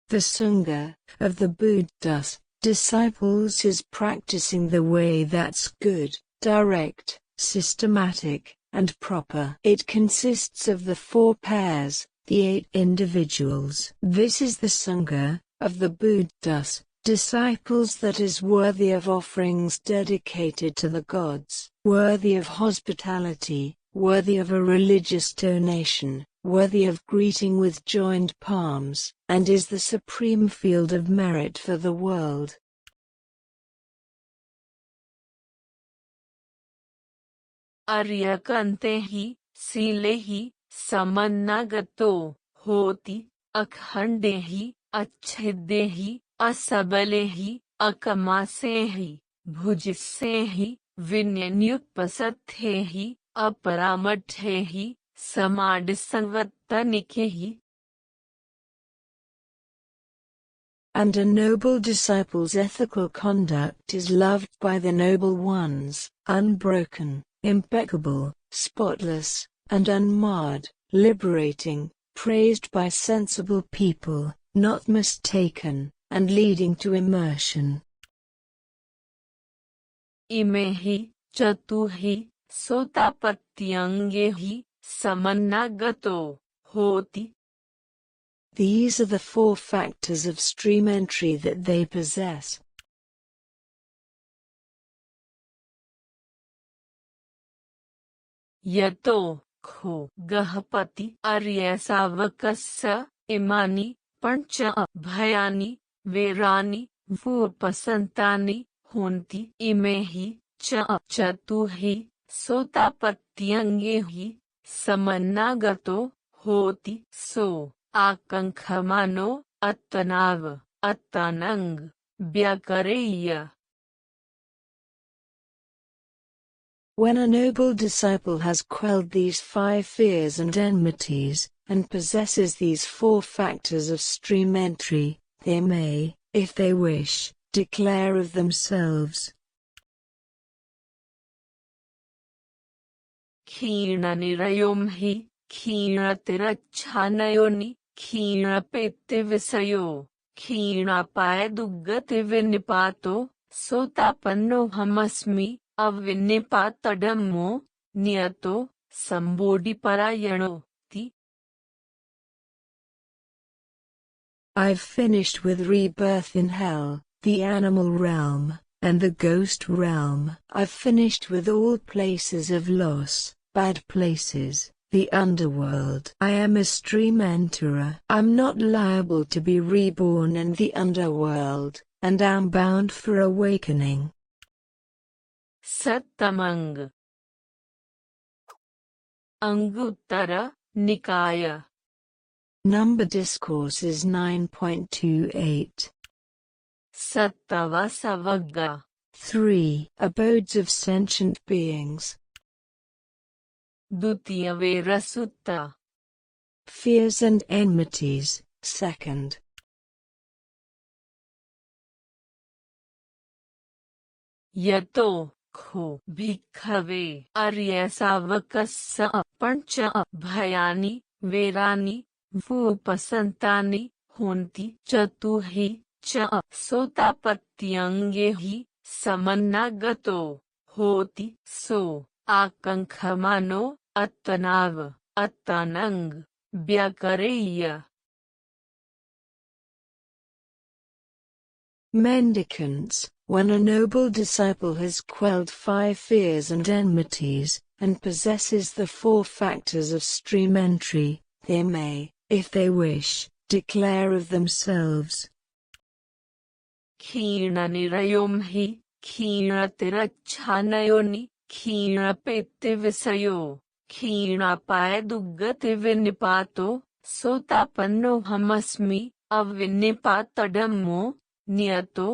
The Sangha of the Buddha's disciples is practicing the way that's good, direct, systematic, and proper. It consists of the 4 pairs, the 8 individuals. This is the Sangha of the Buddha's disciples that is worthy of offerings dedicated to the gods, worthy of hospitality, worthy of a religious donation, worthy of greeting with joined palms, and is the supreme field of merit for the world. अर्यकन्ते हि सीले हि समन्नागतो होति अखण्डे हि अच्छेद्ये हि असबले हि अकमासे हि भुजिस्से हि विन्यन्युपसत्थे हि अपरामठे हि समाडिसंवत्तनिके हि. And a noble disciple's ethical conduct is loved by the noble ones, unbroken, impeccable, spotless, and unmarred, liberating, praised by sensible people, not mistaken, and leading to immersion. इमे हि चतु हि सोतापत्त्यङ्गे हि समन्नागतो होति. These are the 4 factors of stream entry that they possess. यतो खो गहपति अर्यसावकस्य इमानि पंच भयानि वेरानि वोपसन्तानि होन्ति. इमे हि चतु हि सोतापत्त्यङ्गे हि समन्नागतो होति. सो आकाङ्क्षमानो अत्तनाव अत्तानङ्ग व्याकरेय. When a noble disciple has quelled these 5 fears and enmities, and possesses these 4 factors of stream entry, they may, if they wish, declare of themselves. क्षीणनिरयों हि क्षीणतिरच्छानयोनि क्षीणपेत्तिविषयो क्षीणापायदुग्गतिविनिपातो सोतापन्नोऽहमस्मि अविनिपातधम्मो नियतो सम्बोधिपरायणो. I've finished with rebirth in hell, the animal realm, and the ghost realm. I've finished with all places of loss, bad places, the underworld. I am a stream enterer. I'm not liable to be reborn in the underworld, and am bound for awakening. Sattamang Anguttara Nikaya. Number Discourse is 9.28. Sattavasavagga. 3. Abodes of sentient beings. Dutiya Verasutta. Fears and enmities, 2nd. Yato Kho Bhikkhave Aryasavakassa Pancha Bhayani Verani Vupasantani Honti Chatuhi Cha Sotapatyange hi Samannagato Hoti. So Akankhamano अत्तनाव, अत्तानंग, व्याकरेय। Mendicants, when a noble disciple has quelled 5 fears and enmities, and possesses the 4 factors of stream entry, they may, if they wish, declare of themselves. क्षीणनिरयों हि क्षीणतिरच्छानयोनि क्षीणपेत्तिविषयो क्षीणापायदुग्गतिविनिपातो सोतापन्नोऽहमस्मि अविनिपातडम्मो नियतो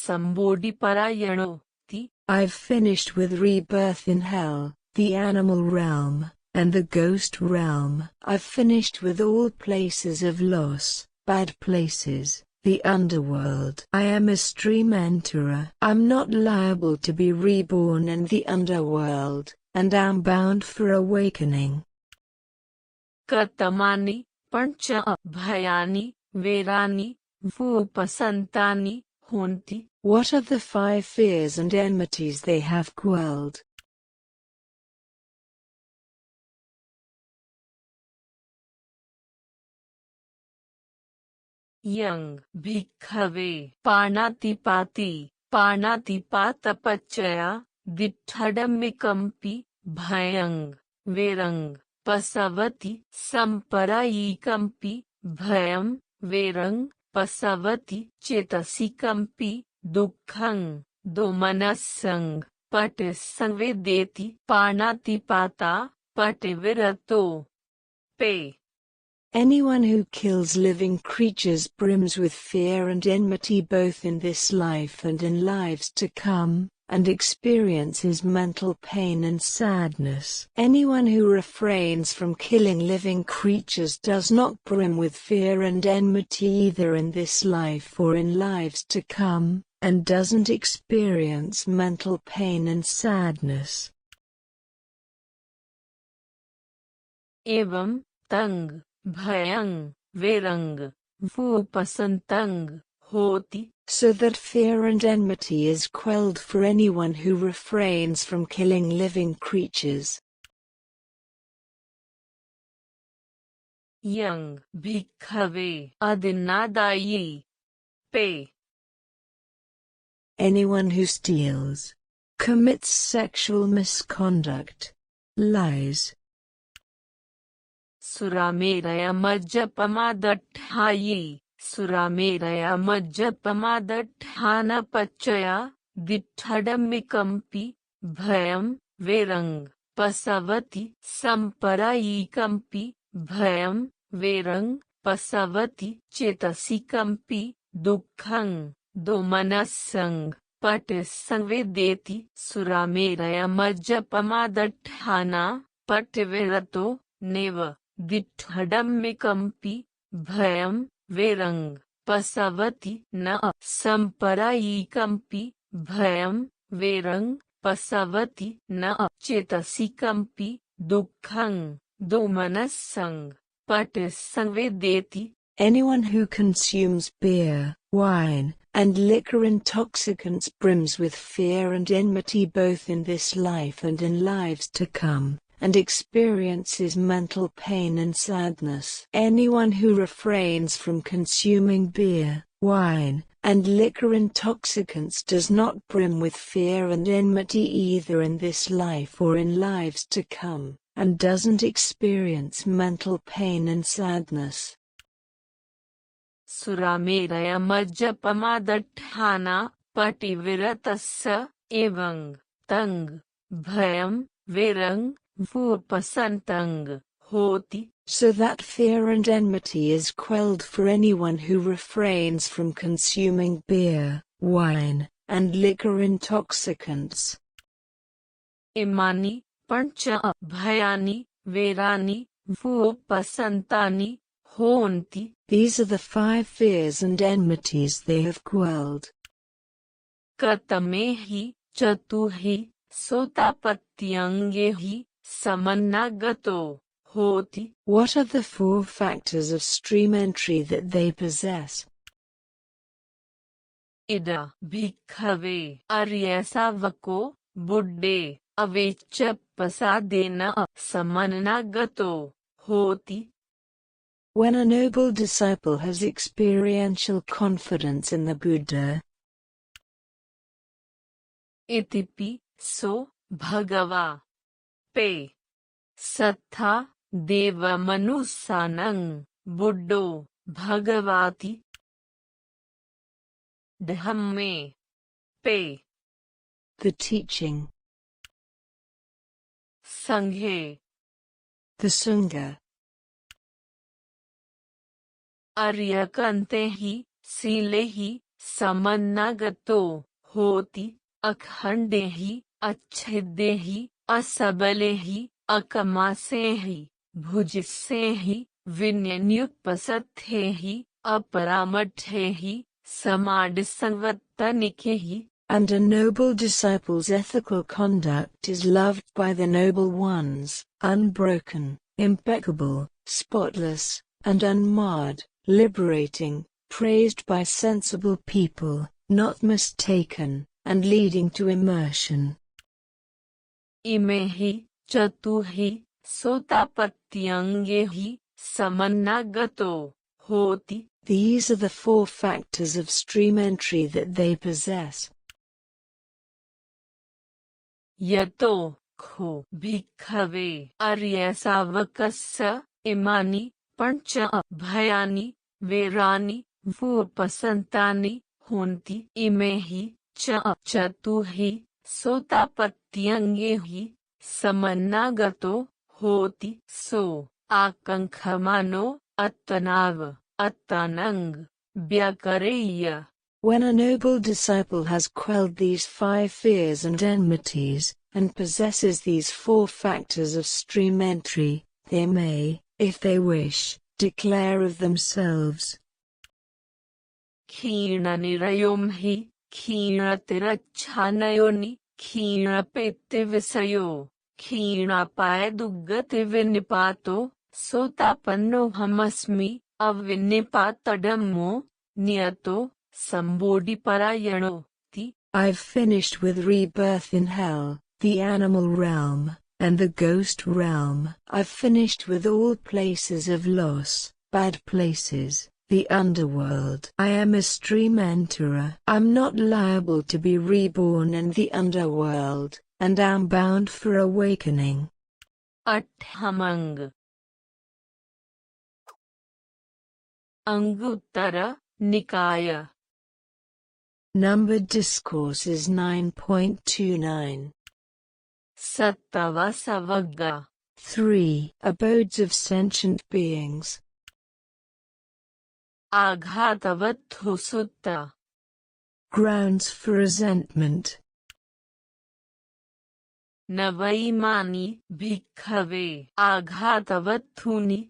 संबोधिपरायणो ति। I've finished with rebirth in hell, the animal realm, and the ghost realm. I've finished with all places of loss, bad places, the underworld. I am a stream enterer. I'm not liable to be reborn in the underworld, and am bound for awakening. कतमानि punch भयानि वेरानि वोपसंतानि honti. What are the 5 fears and enmities they have quelled? Yang bhikkhave panatipati panatipatapachaya ditthadammikampi bhayang verang pasavati samparayikampi bhayam verang pasavati chetasikampi dukkhang domanasang patisangvedeti panatipata pativirato pe. Anyone who kills living creatures brims with fear and enmity both in this life and in lives to come, and experiences mental pain and sadness. Anyone who refrains from killing living creatures does not brim with fear and enmity either in this life or in lives to come, and doesn't experience mental pain and sadness. Evam tang bhayang verang vupasantang hoti. So that fear and enmity is quelled for anyone who refrains from killing living creatures. Yang bhikkhave adinadayi pe. Anyone who steals, commits sexual misconduct, lies, Surameraya majjapamadathayi Surameraya majjapamadatthana pachaya ditthadammikampi bhayam verang pasavati samparayikampi bhayam verang pasavati chetasikampi dukkhang domanasang patisangvedeti Surameraya majjapamadatthana pativirato neva ditthadammikampi bhayam verang pasavati na samparayikampi bhayam verang pasavati na chetasikampi dukkhang domanasang patisangvedeti. Anyone who consumes beer, wine, and liquor intoxicants brims with fear and enmity both in this life and in lives to come, and experiences mental pain and sadness. Anyone who refrains from consuming beer, wine, and liquor intoxicants does not brim with fear and enmity either in this life or in lives to come, and doesn't experience mental pain and sadness. Surameraya majjapamadatthana pativiratasya evang tang bhayam verang vupasantang hoti. So that fear and enmity is quelled for anyone who refrains from consuming beer, wine, and liquor intoxicants. Imani pancha bhayani verani vupasantani honti. These are the 5 fears and enmities they have quelled. Katamehi chatuhi sotapatyangehi samannagato hoti. What are the 4 factors of stream entry that they possess? Ida bhikkhave aryasavako buddhe अवेच्च प्रसादेन समन्नागतो होति. When a noble disciple has experiential confidence in the Buddha, इतिपि सो भगवा पे सत्था देवमनुसानं बुड्डो भगवाति धम्मे पे the teaching, संघे the Sangha, अर्यकन्ते हि सीले हि समन्नागतो होति अखण्डे हि अच्छेद्ये हि असबले हि अकमासे हि भुजिस्से हि विन्यनुपसत्थे हि अपरामठे हि समाडसंवत्तनिके हि. and a noble disciple's ethical conduct is loved by the noble ones, unbroken, impeccable, spotless, and unmarred, liberating, praised by sensible people, not mistaken, and leading to immersion. इमे हि चतु हि सोतापत्त्यङ्गे हि समन्नागतो होति. These are the four factors of stream entry that they possess. यतो खो भिक्खवे आर्यसावकस्य इमानि पञ्च भयानि वेरानि वुपसन्तानि होन्ति. इमे हि चतु हि सोतापत्त्यङ्गे हि समन्नागतो होति. सो आकाङ्क्षमानो अत्तनाव अत्तानङ्ग व्याकरेय. When a noble disciple has quelled these 5 fears and enmities, and possesses these 4 factors of stream entry, they may, if they wish, declare of themselves, क्षीणनिरयों हि क्षीणतिरच्छानयोनि क्षीणपेत्तिविषयो क्षीणापायदुग्गतिविनिपातो सोतापन्नोऽहमस्मि अविनिपातडम्मो नियतो संबोधिपरायणो. I've finished with rebirth in hell, the animal realm, and the ghost realm. I've finished with all places of loss, bad places, the underworld. I am a stream enterer. I'm not liable to be reborn in the underworld, and am bound for awakening. अट्ठमंग Anguttara निकाय. Numbered Discourses 9.29. सत्तवसवग्गा 3. Abodes of Sentient Beings. आघातवत्थुसुत्ता Grounds for Resentment. नवैमानि भिक्खवे आघातवत्थूनि.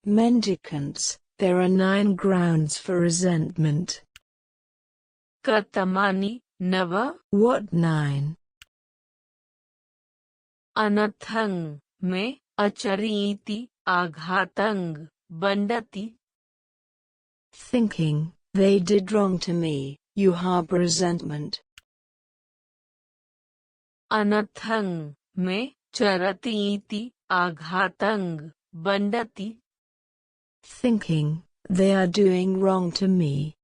Mendicants, there are 9 grounds for resentment. कतमानि नव. What 9? अनथंग में अचरीति आघातंग बंडति. Thinking, they did wrong to me, you harbor resentment. अनथंग में चरतीति आघातंग बंडति. Thinking, they are doing wrong to me.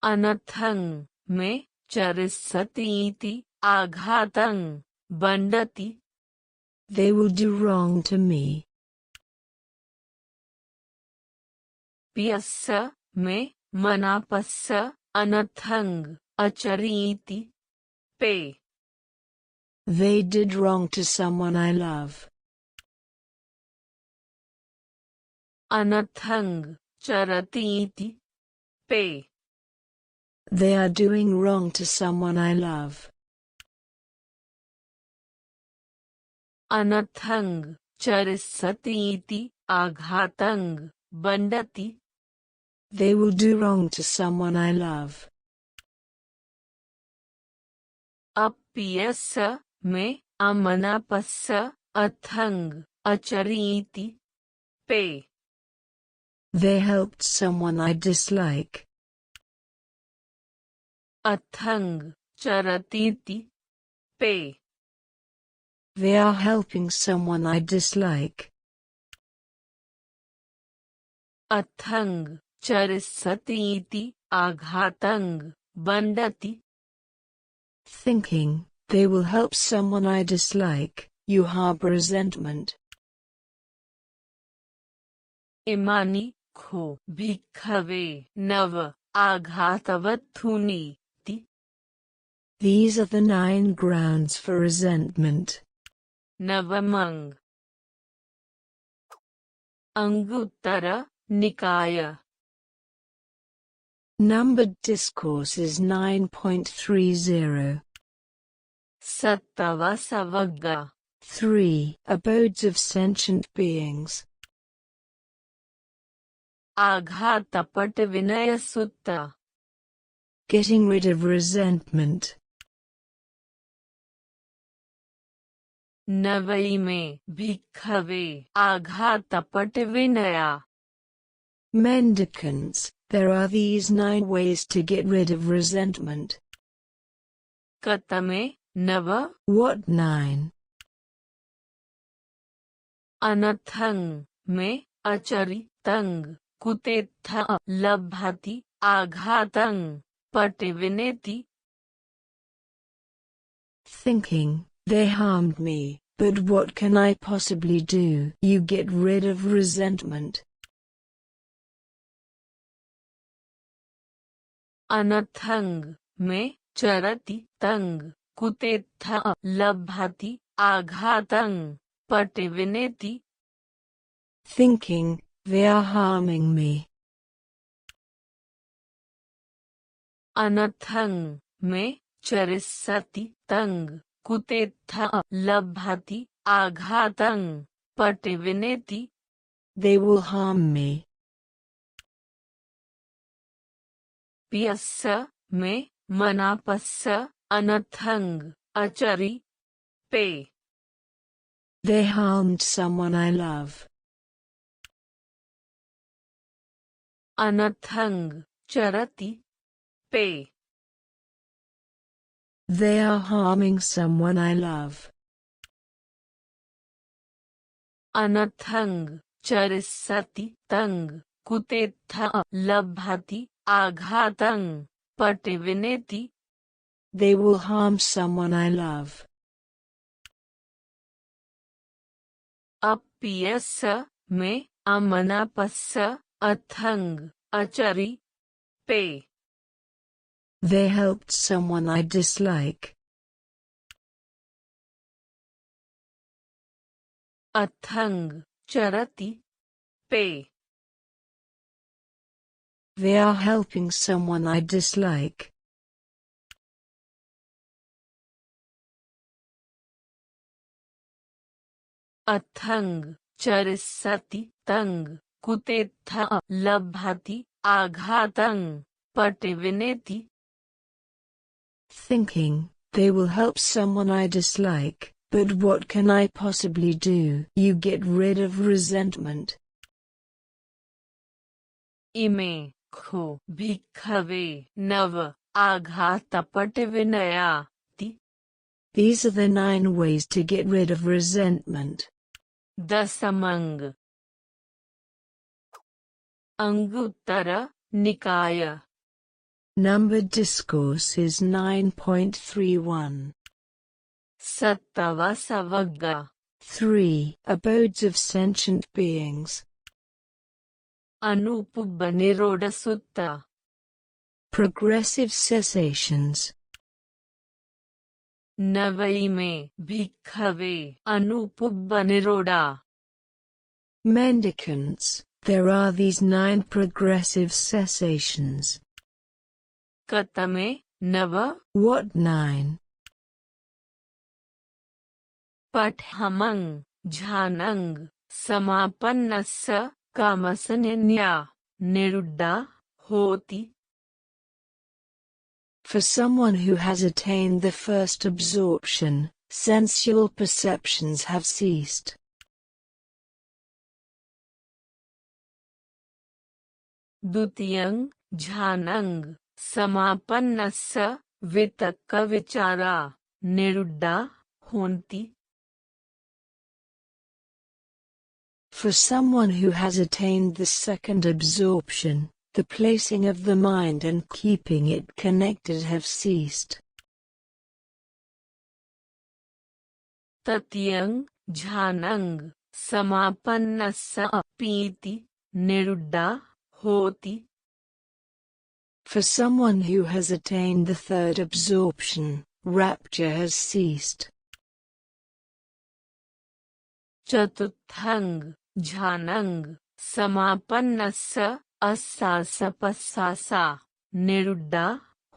अनथंग में चरिस्सतीति आघातंग बंडति. They will do wrong to me. पियस्स में मनापस्स अनथंग अचरीति. पे They did wrong to someone I love. अनथंग चरतीति. पे They are doing wrong to someone I love. अनथंग चरिस्सतीति आघातंग बंडति. They will do wrong to someone I love. अप्पियस्स में अमनापस्स अथंग अचरीति. पे They helped someone I dislike. Athang चरतीति पे They are helping someone I dislike. Athang चरसतीति आघातंग बंडति Thinking, they will help someone I dislike, you harbor resentment. इमानी खो भिक्खवे नव आघातवत्थुनि ति These are the 9 grounds for resentment. नवमंग Anguttara निकाय Numbered Discourses 9.30. सत्तवसवग्गा 3. Abodes of Sentient Beings. आघातपट Vinay Sutta Getting rid of resentment. नवई में भिक्खवे आघातपट Vinaya Mendicants, there are these 9 ways to get rid of resentment. कतमे नव What 9? अनथंग में अचरितंग कुतेत्थ लभति आघातंग पटिविनेति Thinking, they harmed me, but what can I possibly do? You get rid of resentment. अनथंग में चरति तंग कुतेत्थ लभति आघातंग पटिविनेति Thinking, they are harming me. अनथंग में चरिसति तंग कुतेत्थ लभति आघातंग पटिविनेति They will harm me. पियस्स में मनापस्स अनथंग अचरि पे They harmed someone I love. अनथंग चरति पे They are harming someone I love. अनथंग चरिसति तंग कुतेत्थ लभति आघातंग पटिविनेति They will harm someone I love. अप्पियस्स में अमनापस्स अथंग अचरि पे They helped someone I dislike. Athang चरति पे They are helping someone I dislike. Athang चरिसति तंग कुतेत्थ लभति आघातंग पटिविनेति Thinking, they will help someone I dislike, but what can I possibly do? You get rid of resentment. इमे खो भिक्खवे नव आघातपटिविनया ति These are the 9 ways to get rid of resentment. दसमंग Anguttara निकाय Numbered Discourses 9.31. सत्तवसवग्गा 3. Abodes of Sentient Beings. अनुपुब्बनिरोड Sutta Progressive Cessations. नवई में भिक्खवे अनुपुब्बनिरोडा Mendicants, there are these 9 progressive cessations. कतमे नव What 9? पठमंग झानंग समापन्नस्य कामसनिन्या निरुड्डा होति For someone who has attained the first absorption, sensual perceptions have ceased. द्वितीयं झानंग समापन्नस्य वितक्क विचारा निरुड्डा होन्ति For someone who has attained the second absorption, the placing of the mind and keeping it connected have ceased. तत्यं झानंग समापन्नस्य अपीति निरुड्डा होति For someone who has attained the third absorption, rapture has ceased. चतुर्थंग झानंग समापन्नस्य अस्सासपस्सासा निरुड्डा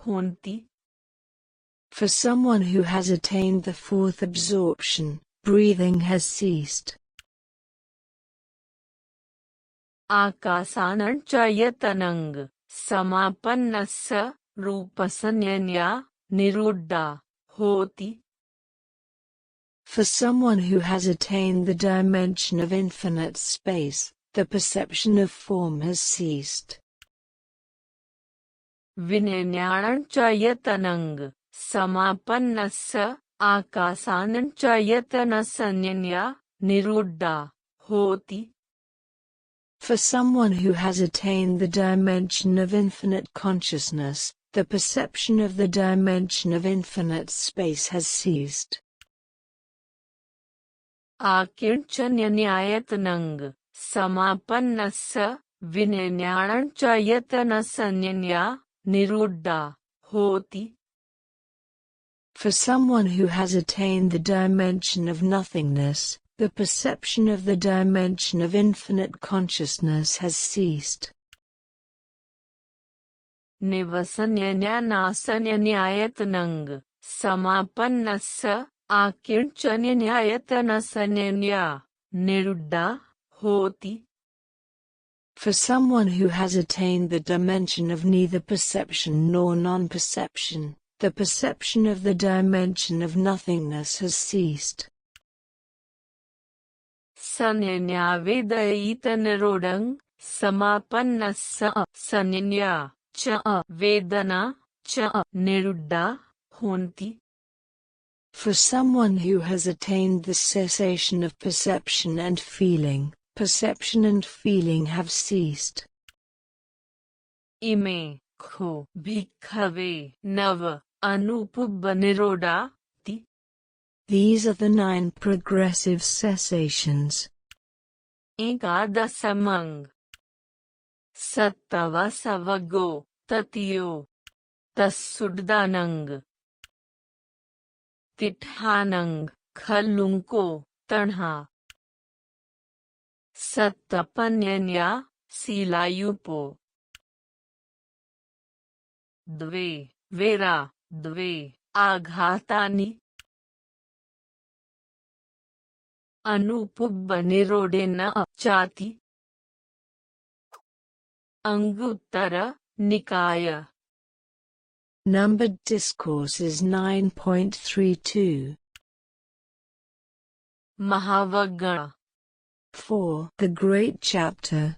होन्ति For someone who has attained the fourth absorption, breathing has ceased. आकासानञ्चयतनंग समापन्नस्य रूपसंज्ञया निरुड्डा होति For someone who has attained the dimension of infinite space, the perception of form has ceased. विनिर्याणञ्चयतनंग समापन्नस्य आकासानञ्चयतनसंज्ञया निरुड्डा होति For someone who has attained the dimension of infinite consciousness, the perception of the dimension of infinite space has ceased. आकिञ्चन्यन्यायतनंग समापन्नस्य विनिर्याणञ्चयतनसंज्ञया निरुड्डा होति For someone who has attained the dimension of nothingness, the perception of the dimension of infinite consciousness has ceased. निवसन्यन्यानासन्यन्यायतनंग समापन्नस्य आकिञ्चन्यन्यायतनसंज्ञया निरुड्डा होति For someone who has attained the dimension of neither perception nor non-perception, the perception of the dimension of nothingness has ceased. संज्ञावेदयितनिरोढं समापन्नस्य संज्ञा च वेदना च निरुड्डा होन्ति For someone who has attained the cessation of perception and feeling have ceased. इमे खो भिक्खवे नव अनुपबनिरोधा These are the 9 progressive cessations. एकादशमंग सत्तवसवगो ततियो तस्सुड्दानंग तिठानंग खलुंको तन्हा सत्तपन्यन्या सीलायुपो द्वे vera द्वे आघातानि अनुपुब्बनिरोडेन चाति अंगुत्तर निकाय Numbered Discourses 9.32 महावगण 4. The Great Chapter